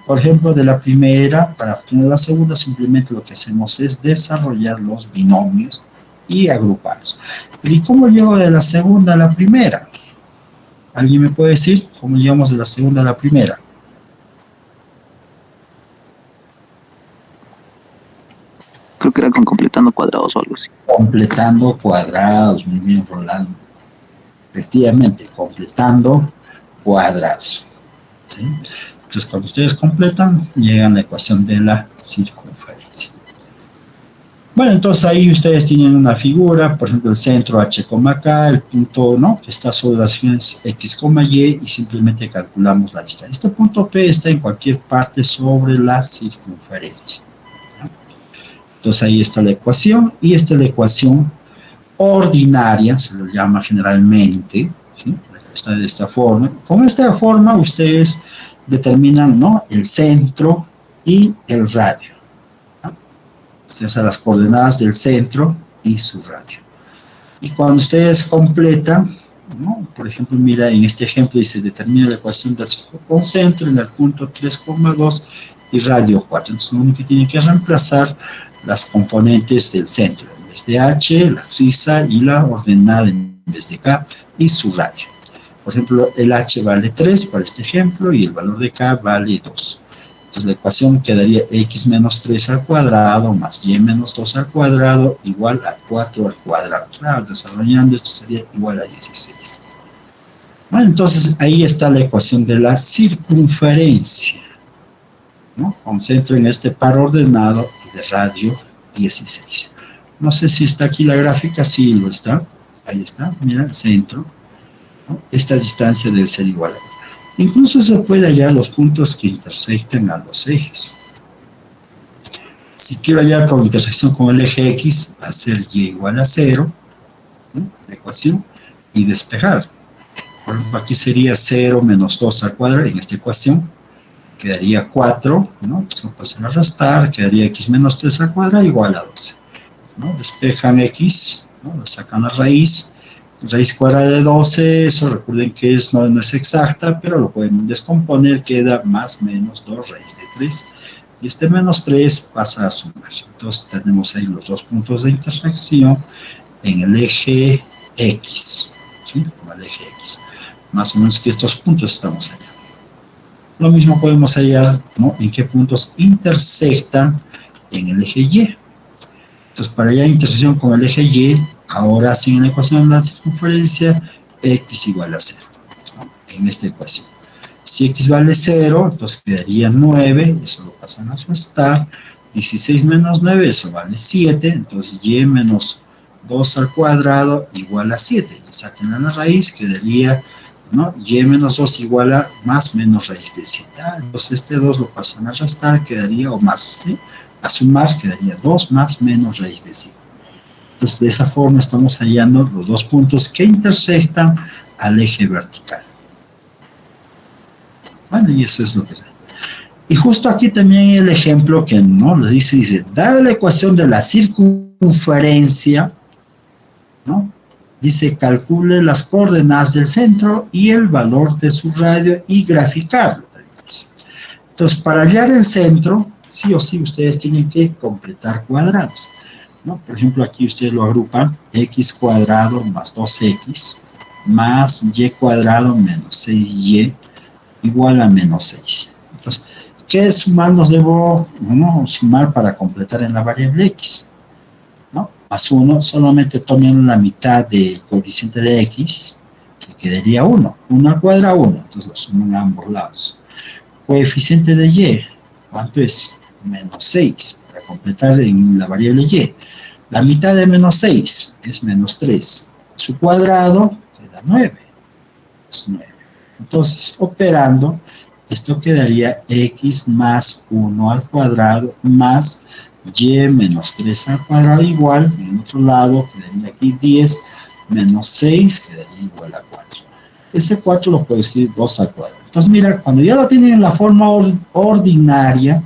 Por ejemplo, de la primera, para obtener la segunda, simplemente lo que hacemos es desarrollar los binomios y agruparlos. ¿Y cómo llego de la segunda a la primera? ¿Alguien me puede decir cómo llegamos de la segunda a la primera? Creo que era con completando cuadrados. cuadrados o algo así. Completando cuadrados, muy bien, Rolando. Efectivamente, completando cuadrados. ¿Sí? Entonces, cuando ustedes completan, llegan a la ecuación de la circunferencia. Bueno, entonces ahí ustedes tienen una figura, por ejemplo, el centro H, K, el punto, ¿no?, que está sobre las regiones X, Y, y simplemente calculamos la distancia. Este punto P está en cualquier parte sobre la circunferencia. ¿Sí? Entonces ahí está la ecuación, y esta es la ecuación ordinaria, se lo llama generalmente, ¿sí? Está de esta forma. Con esta forma ustedes determinan, ¿no?, el centro y el radio. O sea, las coordenadas del centro y su radio. Y cuando ustedes completan, ¿no?, por ejemplo, mira, en este ejemplo dice, determina la ecuación del circunconcentro en el punto 3,2 y radio 4. Entonces, lo único que tienen que reemplazar las componentes del centro. En vez de H, la abscisa, y la ordenada en vez de K, y su radio. Por ejemplo, el H vale 3 para este ejemplo, y el valor de K vale 2. Entonces la ecuación quedaría x menos 3 al cuadrado más y menos 2 al cuadrado igual a 4 al cuadrado. Claro, desarrollando esto sería igual a 16. Bueno, entonces ahí está la ecuación de la circunferencia, ¿no?, con centro en este par ordenado y de radio 16. No sé si está aquí la gráfica, sí lo está. Ahí está, mira, el centro, ¿no? Esta distancia debe ser igual a. Incluso se puede hallar los puntos que intersectan a los ejes. Si quiero hallar con intersección con el eje X, va a ser y igual a 0, ¿no?, la ecuación, y despejar. Por ejemplo, aquí sería 0 menos 2 al cuadrado, en esta ecuación, quedaría 4, ¿no?, entonces lo pasan a restar, quedaría x menos 3 al cuadrado igual a 12, ¿no? Despejan x, ¿no?, lo sacan la raíz cuadrada de 12, eso recuerden que no es exacta, pero lo pueden descomponer, queda más menos 2 raíz de 3, y este menos 3 pasa a sumar. Entonces tenemos ahí los dos puntos de intersección en el eje X, ¿sí?, como el eje X. Más o menos que estos puntos estamos allá. Lo mismo podemos hallar, ¿no?, en qué puntos intersectan en el eje Y. Entonces, para hallar intersección con el eje Y, ahora sin la ecuación de la circunferencia, x igual a 0, ¿no?, en esta ecuación. Si x vale 0, entonces quedaría 9, eso lo pasan a restar, 16 menos 9, eso vale 7, entonces y menos 2 al cuadrado igual a 7, le saquen a la raíz, quedaría, ¿no?, y menos 2 igual a más menos raíz de 7. Entonces este 2 lo pasan a restar, quedaría, o más, ¿sí?, a sumar, quedaría 2 más menos raíz de 7. Entonces, de esa forma estamos hallando los dos puntos que intersectan al eje vertical. Bueno, y eso es lo que es. Y justo aquí también el ejemplo que no lo dice, dada la ecuación de la circunferencia, ¿no?, dice, calcule las coordenadas del centro y el valor de su radio y graficarlo. Entonces, para hallar el centro, sí o sí ustedes tienen que completar cuadrados, ¿no? Por ejemplo, aquí ustedes lo agrupan, x cuadrado más 2x más y cuadrado menos 6y igual a menos 6. Entonces, ¿qué sumarnos debo, ¿no?, sumar para completar en la variable x? ¿No? Más 1, solamente tomen la mitad del coeficiente de x, que quedaría 1. 1 al cuadrado, 1. Entonces lo suman a ambos lados. Coeficiente de y, ¿cuánto es? Menos 6, para completar en la variable y. La mitad de menos 6 es menos 3. Su cuadrado queda 9. Es 9. Entonces, operando, esto quedaría x más 1 al cuadrado más y menos 3 al cuadrado igual, en el otro lado quedaría aquí 10 menos 6 quedaría igual a 4. Ese 4 lo puedo escribir 2 al cuadrado. Entonces, mira, cuando ya lo tienen en la forma ordinaria,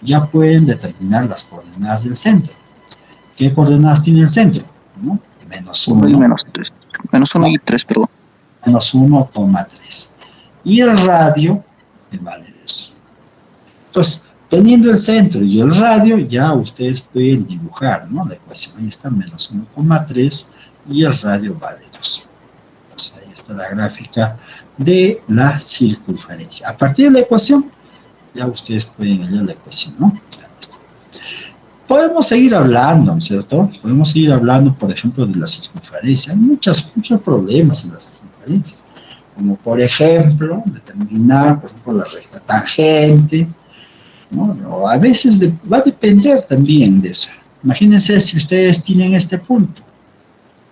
ya pueden determinar las coordenadas del centro. ¿Qué coordenadas tiene el centro? ¿No? Menos 1 y menos 3. Menos 1 y 3, perdón. Menos 1,3. Y el radio me vale 2. Entonces, teniendo el centro y el radio, ya ustedes pueden dibujar, ¿no?, la ecuación. Ahí está, menos 1,3 y el radio vale 2. Entonces, ahí está la gráfica de la circunferencia. A partir de la ecuación, ya ustedes pueden hallar la ecuación, ¿no? podemos seguir hablando, ¿no es cierto? Podemos seguir hablando, por ejemplo, de la circunferencia. Hay muchos problemas en la circunferencia, como por ejemplo, determinar, por ejemplo, la recta tangente, ¿no? O a veces va a depender también de eso. Imagínense si ustedes tienen este punto,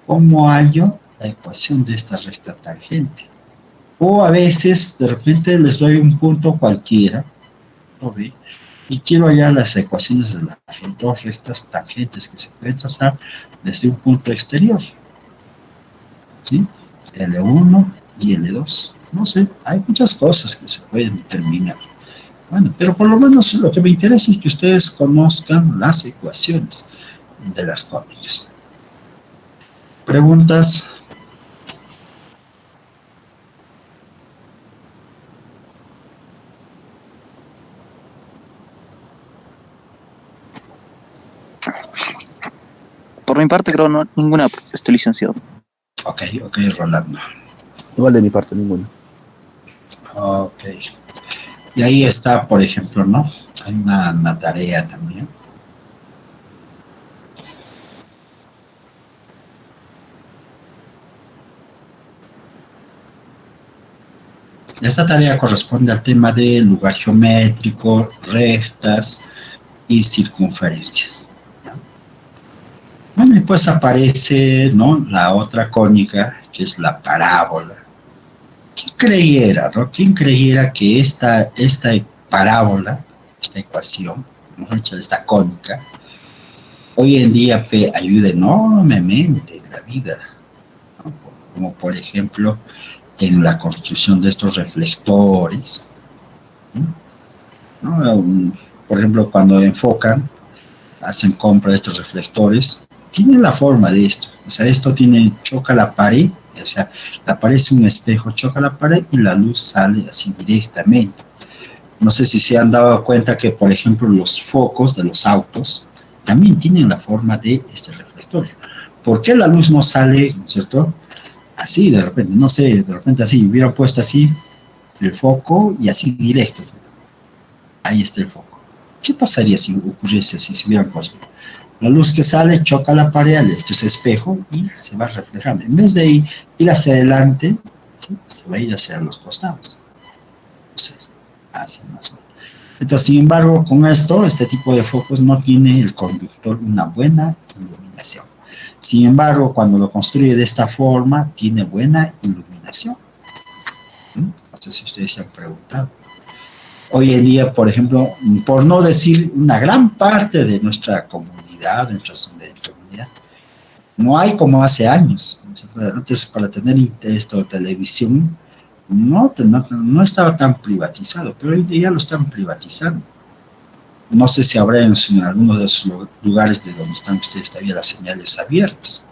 ¿cómo hallo la ecuación de esta recta tangente? O a veces, de repente, les doy un punto cualquiera, ¿no ve? Y quiero hallar las ecuaciones de las dos rectas tangentes que se pueden trazar desde un punto exterior, ¿sí? L1 y L2. No sé, hay muchas cosas que se pueden determinar. Bueno, pero por lo menos lo que me interesa es que ustedes conozcan las ecuaciones de las cónicas. ¿Preguntas? Por mi parte, creo no ninguna, estoy licenciado. Ok, Rolando. Igual de mi parte, ninguno. Ok. Y ahí está, por ejemplo, ¿no? Hay una tarea también. Esta tarea corresponde al tema de lugar geométrico, rectas y circunferencias. Bueno, y pues aparece, ¿no?, la otra cónica, que es la parábola. ¿Quién creyera, no? ¿Quién creyera que esta parábola, esta ecuación, mejor dicho, esta cónica, hoy en día ayuda enormemente en la vida, ¿no? Como por ejemplo en la construcción de estos reflectores, ¿no? Por ejemplo, cuando enfocan, hacen compra de estos reflectores, tienen la forma de esto. O sea, esto choca la pared, o sea, la pared es un espejo, choca la pared y la luz sale así directamente. No sé si se han dado cuenta que, por ejemplo, los focos de los autos también tienen la forma de este reflector. ¿Por qué la luz no sale, ¿cierto?, así de repente? No sé, de repente así, hubieran puesto así el foco y así directo. Ahí está el foco. ¿Qué pasaría si ocurriese así, si hubieran puesto? La luz que sale choca la pared, esto es espejo, y se va reflejando. En vez de ir hacia adelante, ¿sí?, se va a ir hacia los costados. O sea, hacia más. Entonces, sin embargo, con este tipo de focos no tiene el conductor una buena iluminación. Sin embargo, cuando lo construye de esta forma, tiene buena iluminación. No sé si ustedes se han preguntado. Hoy en día, por ejemplo, por no decir una gran parte de nuestra comunidad, no hay como hace años. Antes, para tener televisión, no estaba tan privatizado, pero hoy día lo están privatizando. No sé si habrá en alguno de esos lugares de donde están ustedes todavía las señales abiertas.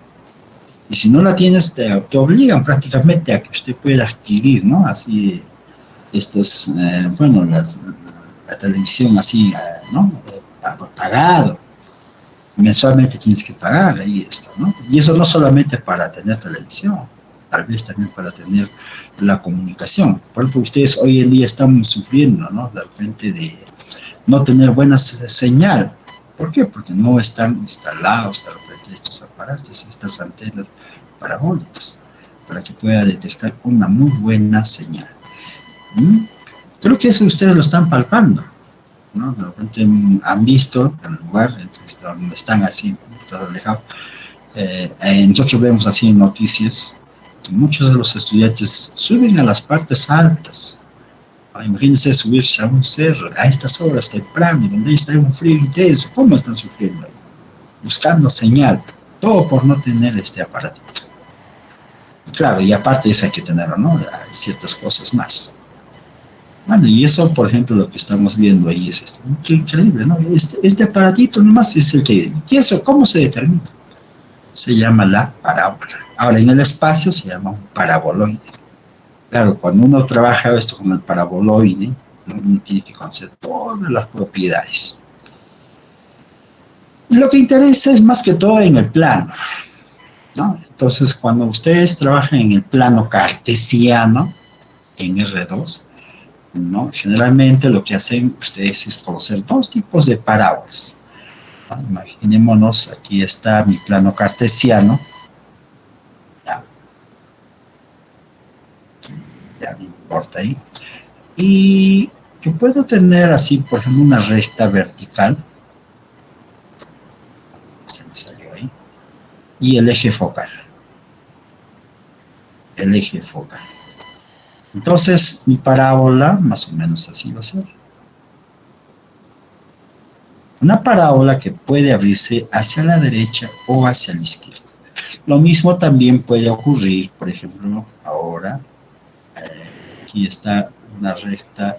Y si no la tienes, te obligan prácticamente a que usted pueda adquirir, ¿no? Así, la televisión así, ¿no?, pagado. Mensualmente tienes que pagar ahí esto, ¿no? Y eso no solamente para tener televisión, tal vez también para tener la comunicación. Por ejemplo, ustedes hoy en día están sufriendo, ¿no?, de repente de no tener buena señal. ¿Por qué? Porque no están instalados de repente estos aparatos, estas antenas parabólicas, para que pueda detectar una muy buena señal. Creo que eso ustedes lo están palpando, ¿no? De repente han visto el lugar donde están así, todo alejado. Nosotros vemos así en noticias que muchos de los estudiantes suben a las partes altas. Imagínense subirse a un cerro a estas horas temprano, donde está un frío intenso. ¿Cómo están sufriendo ahí? Buscando señal, todo por no tener este aparatito. Claro, y aparte de eso hay que tenerlo, ¿no? Hay ciertas cosas más. Bueno, y eso, por ejemplo, lo que estamos viendo ahí es esto. Qué increíble, ¿no? Este aparatito nomás es el que... ¿Y eso cómo se determina? Se llama la parábola. Ahora, en el espacio se llama un paraboloide. Claro, cuando uno trabaja esto con el paraboloide, uno tiene que conocer todas las propiedades. Y lo que interesa es más que todo en el plano, ¿no? Entonces, cuando ustedes trabajan en el plano cartesiano, en R2, ¿no?, generalmente lo que hacen ustedes es conocer dos tipos de parábolas. ¿no? Imaginémonos, aquí está mi plano cartesiano. Ya, ya no importa ahí. Y yo puedo tener así, por ejemplo, una recta vertical. Se me salió ahí. Y el eje focal. El eje focal. Entonces, mi parábola, más o menos así va a ser. Una parábola que puede abrirse hacia la derecha o hacia la izquierda. Lo mismo también puede ocurrir, por ejemplo, ahora, aquí está una recta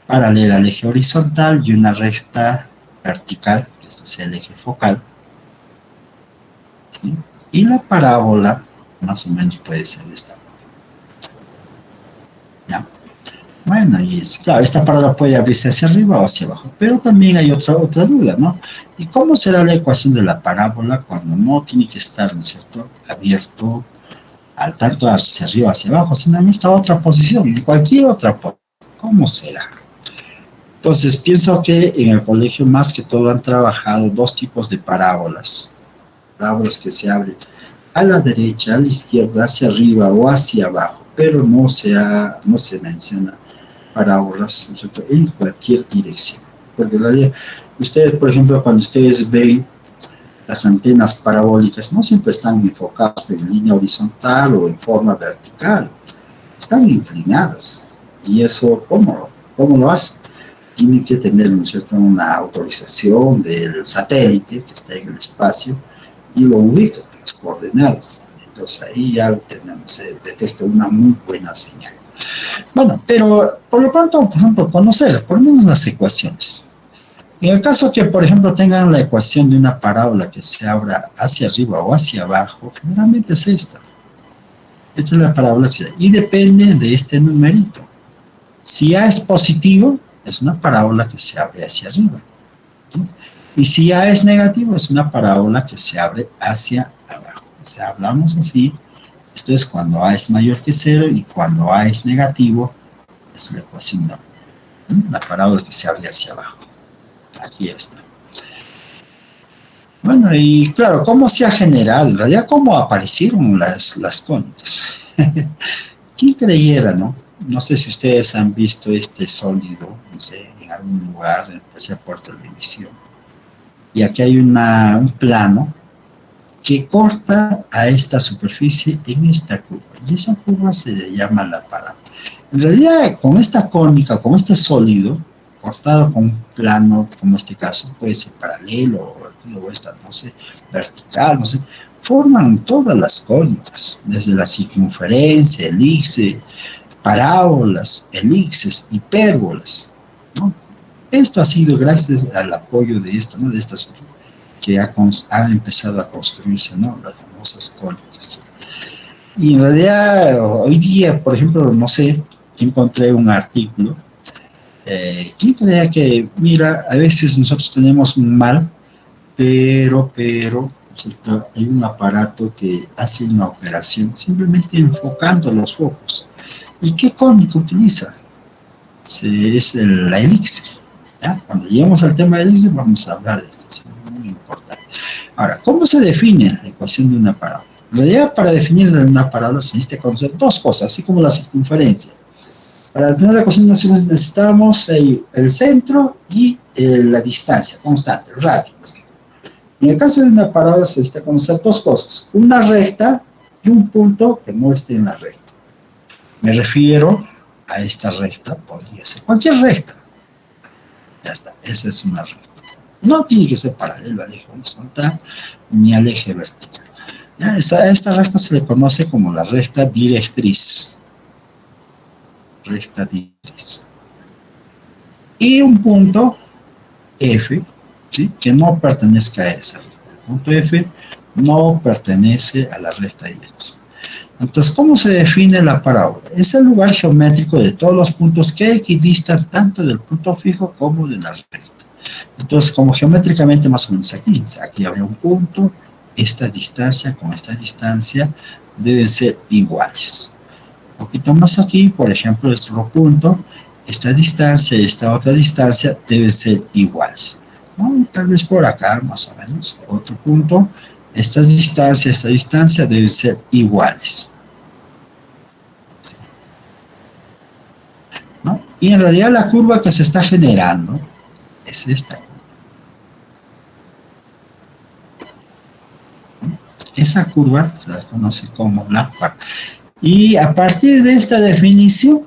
paralela al eje horizontal y una recta vertical, que esto sea el eje focal. ¿Sí? Y la parábola, más o menos puede ser esta. ¿Ya? Bueno, y es, claro, esta parábola puede abrirse hacia arriba o hacia abajo, pero también hay otra duda, ¿no? ¿Y cómo será la ecuación de la parábola cuando no tiene que estar, ¿no es cierto?, abierto al tanto hacia arriba o hacia abajo, sino en esta otra posición, en cualquier otra posición? ¿Cómo será? Entonces, pienso que en el colegio más que todo han trabajado dos tipos de parábolas. Parábolas que se abren a la derecha, a la izquierda, hacia arriba o hacia abajo, pero no se menciona parábolas, ¿no es cierto?, en cualquier dirección. Porque en realidad, ustedes, por ejemplo, cuando ustedes ven las antenas parabólicas, no siempre están enfocadas en línea horizontal o en forma vertical, están inclinadas. Y eso, ¿cómo lo hacen? Tienen que tener, ¿no es cierto?, una autorización del satélite que está en el espacio y lo ubica en las coordenadas. Entonces ahí ya tenemos, se detecta una muy buena señal. Bueno, pero por lo pronto, por ejemplo, conocer por lo menos las ecuaciones. En el caso que, por ejemplo, tengan la ecuación de una parábola que se abra hacia arriba o hacia abajo, generalmente es esta. Esta es la parábola y depende de este numerito. Si A es positivo, es una parábola que se abre hacia arriba, ¿sí? Y si A es negativo, es una parábola que se abre hacia abajo. O sea, hablamos así. Esto es cuando A es mayor que 0 y cuando A es negativo, es la ecuación no. La parábola que se abre hacia abajo. Aquí está. Bueno, y claro, ¿cómo se ha generado? En realidad, ¿cómo aparecieron las cónicas? ¿Quién creyera, no? No sé si ustedes han visto este sólido, no sé, en algún lugar, ya sea por televisión. Y aquí hay un plano que corta a esta superficie en esta curva. Y esa curva se le llama la parábola. En realidad, con esta cónica, con este sólido, cortado con un plano, como este caso, puede ser paralelo o esta, no sé, vertical, no sé, forman todas las cónicas, desde la circunferencia, elipse, parábolas, elipses, hipérbolas, ¿no? Esto ha sido gracias al apoyo de esto, ¿no?, de estas que ha empezado a construirse, ¿no?, las famosas cónicas. Y en realidad, hoy día, por ejemplo, no sé, encontré un artículo. ¿Quién crea que, mira, a veces nosotros tenemos un mal, pero, ¿cierto?, hay un aparato que hace una operación simplemente enfocando los focos. ¿Y qué cónica utiliza? Es la elipse. ¿Ya? Cuando lleguemos al tema de elipse vamos a hablar de esto, es muy importante. Ahora, ¿cómo se define la ecuación de una parábola? En realidad, para definir una parábola se necesita conocer dos cosas, así como la circunferencia. Para tener la ecuación necesitamos el centro y la distancia constante, el radio. En el caso de una parábola se necesita conocer dos cosas, una recta y un punto que no esté en la recta. Me refiero a esta recta, podría ser cualquier recta. Ya está, esa es una recta. No tiene que ser paralelo al eje horizontal ni al eje vertical. ¿Ya? Esta recta se le conoce como la recta directriz. Recta directriz. Y un punto F, ¿sí?, que no pertenezca a esa recta. El punto F no pertenece a la recta directriz. Entonces, ¿cómo se define la parábola? Es el lugar geométrico de todos los puntos que equidistan tanto del punto fijo como de la recta. Entonces, como geométricamente más o menos aquí habría un punto, esta distancia con esta distancia deben ser iguales. Un poquito más aquí, por ejemplo, este otro punto, esta distancia y esta otra distancia deben ser iguales. ¿no? Tal vez por acá, más o menos, otro punto. Esta distancia deben ser iguales. ¿Sí? ¿No? Y en realidad la curva que se está generando es esta. Esa curva se la conoce como la par. Y a partir de esta definición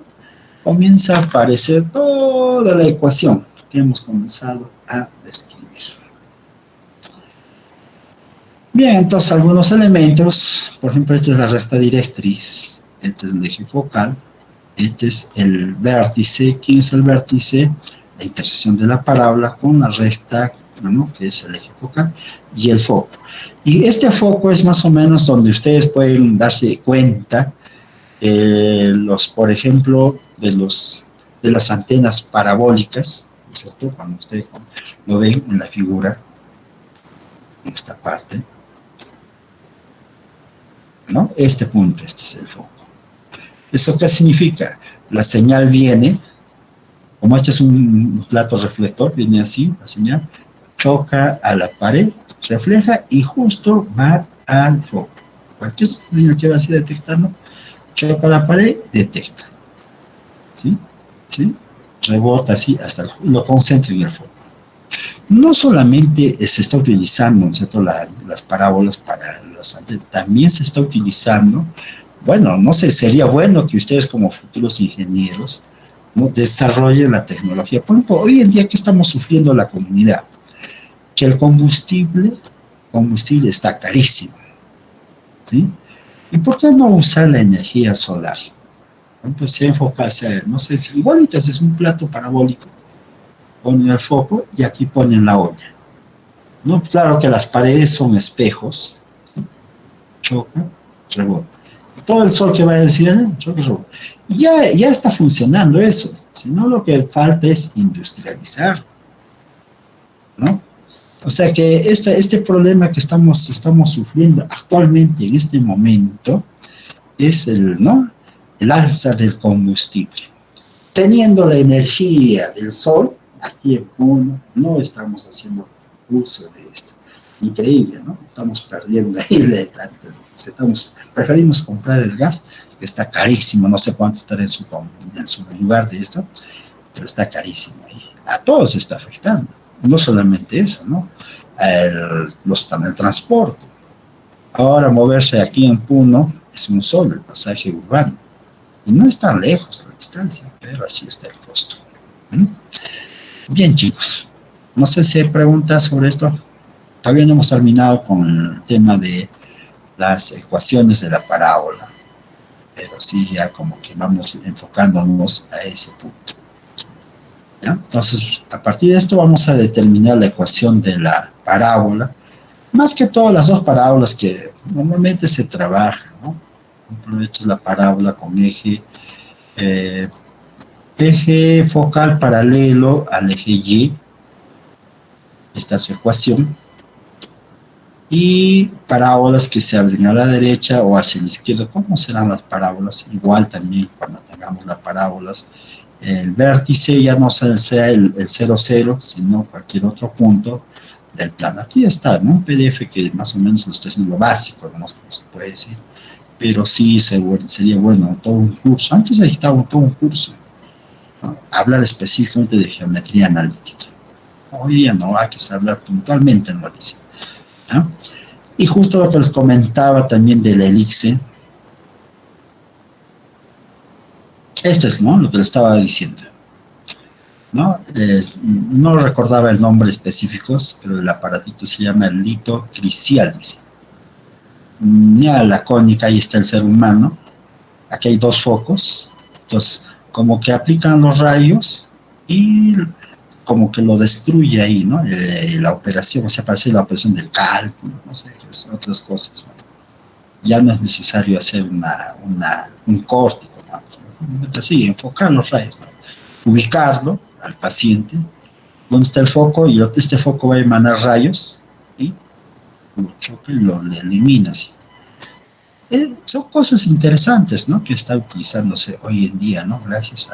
comienza a aparecer toda la ecuación que hemos comenzado a describir. Bien, entonces algunos elementos, por ejemplo, esta es la recta directriz, este es el eje focal, este es el vértice. ¿Quién es el vértice? La intersección de la parábola con la recta, ¿no? Que es el eje focal, y el foco. Y este foco es más o menos donde ustedes pueden darse cuenta, por ejemplo, de las antenas parabólicas, ¿cierto? Cuando ustedes lo ven en la figura, en esta parte, ¿no? Este punto, este es el foco. ¿Eso qué significa? La señal viene, como este es un plato reflector, viene así, la señal, choca a la pared, refleja y justo va al foco. Cualquier señal que va así detectando, choca a la pared, detecta. ¿Sí? ¿Sí? Rebota así hasta lo concentra en el foco. No solamente se está utilizando, ¿cierto?, las parábolas para las antenas, también se está utilizando, bueno, no sé, sería bueno que ustedes como futuros ingenieros, ¿no?, desarrollen la tecnología. Por ejemplo, hoy en día que estamos sufriendo la comunidad, que el combustible está carísimo, ¿sí? ¿Y por qué no usar la energía solar? Pues se enfocarse, no sé, si igual es un plato parabólico, ponen el foco y aquí ponen la olla. ¿No? Claro que las paredes son espejos, ¿sí? Choca, rebota. Todo el sol que va del cielo, choca, rebota. Y ya está funcionando eso, sino lo que falta es industrializar, ¿no? O sea que este problema que estamos sufriendo actualmente en este momento es ¿no?, el alza del combustible. Teniendo la energía del sol, aquí en Puno no estamos haciendo uso de esto. Increíble, ¿no? Estamos perdiendo ahí preferimos comprar el gas, que está carísimo, no sé cuánto estará en su lugar de esto, pero está carísimo ahí. A todos está afectando. No solamente eso, ¿no? El transporte. Ahora moverse aquí en Puno es un solo el pasaje urbano. Y no es tan lejos la distancia, pero así está el costo. ¿Mm? Bien, chicos. No sé si hay preguntas sobre esto. Todavía no hemos terminado con el tema de las ecuaciones de la parábola, pero sí ya como que vamos enfocándonos a ese punto. ¿Ya? Entonces, a partir de esto vamos a determinar la ecuación de la parábola, más que todas las dos parábolas que normalmente se trabajan, ¿no? Esta es la parábola con eje focal paralelo al eje Y. Esta es su ecuación. Y parábolas que se abren a la derecha o hacia la izquierda. ¿Cómo serán las parábolas? Igual también cuando tengamos las parábolas. El vértice ya no sea el 0, 0, sino cualquier otro punto del plano. Aquí está, ¿no? Un PDF que más o menos lo estoy haciendo lo básico, ¿no? Se puede decir. Pero sí sería bueno todo un curso. Antes necesitaba todo un curso, ¿no? Hablar específicamente de geometría analítica. Hoy día no, hay que hablar puntualmente en lo dice. ¿No? Y justo lo que les comentaba también de la elipse, esto es, ¿no?, lo que les estaba diciendo, ¿no? No recordaba el nombre específico, pero el aparatito se llama el lito tricial, dice. Ya la cónica, ahí está el ser humano, aquí hay dos focos, entonces como que aplican los rayos y como que lo destruye ahí, ¿no? La operación, o sea, parece la operación del cálculo, no sé, otras cosas, ¿no? Ya no es necesario hacer un corte, ¿no? Así, enfocar los rayos, ¿no? Ubicarlo al paciente, donde está el foco, y este foco va a emanar rayos, y lo choca y lo elimina, así. Son cosas interesantes, ¿no?, que está utilizándose hoy en día, ¿no?, gracias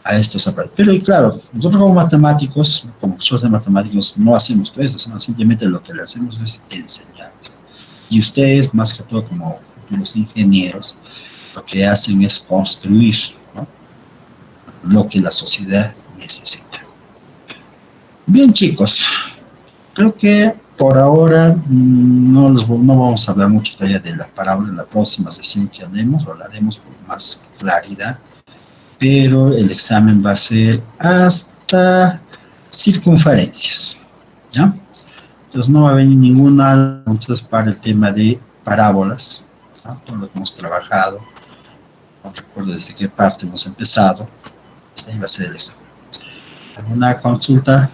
a estos aparatos. Pero y claro, nosotros como matemáticos, como profesores de matemáticos, no hacemos todo eso, sino simplemente lo que le hacemos es enseñarles. Y ustedes, más que todo como los ingenieros, lo que hacen es construir, ¿no?, lo que la sociedad necesita. Bien, chicos, creo que por ahora no vamos a hablar mucho todavía de la parábola. En la próxima sesión que haremos, lo haremos con más claridad, pero el examen va a ser hasta circunferencias, ¿ya? Entonces no va a venir ninguna entonces para el tema de parábolas, ¿no? Todo lo que hemos trabajado, no recuerdo desde qué parte hemos empezado. Este va a ser el examen. ¿Alguna consulta?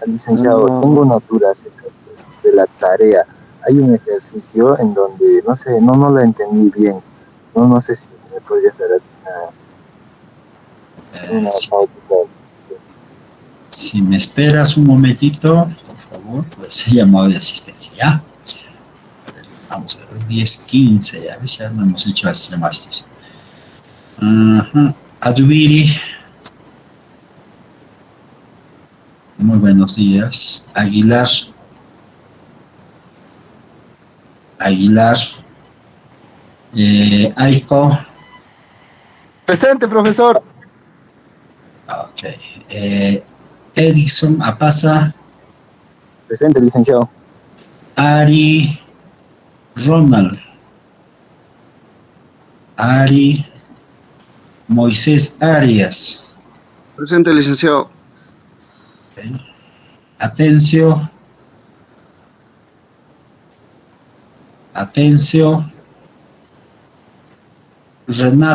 Licenciado, tengo una duda acerca de la tarea. Hay un ejercicio en donde, no sé, no lo entendí bien. No sé si me podría hacer una Si, pautita. si me esperas un momentito, por favor, pues llamado de asistencia, ¿ya? Vamos a ver, 10:15, ya ves, ya no hemos hecho así más. Adviri, muy buenos días. Aguilar, Aiko, Presente, profesor. ok, Edison, Apasa, Presente, licenciado. Ari, Ronald, Ari, Moisés Arias, Presente, licenciado. ok. Atencio, Renato.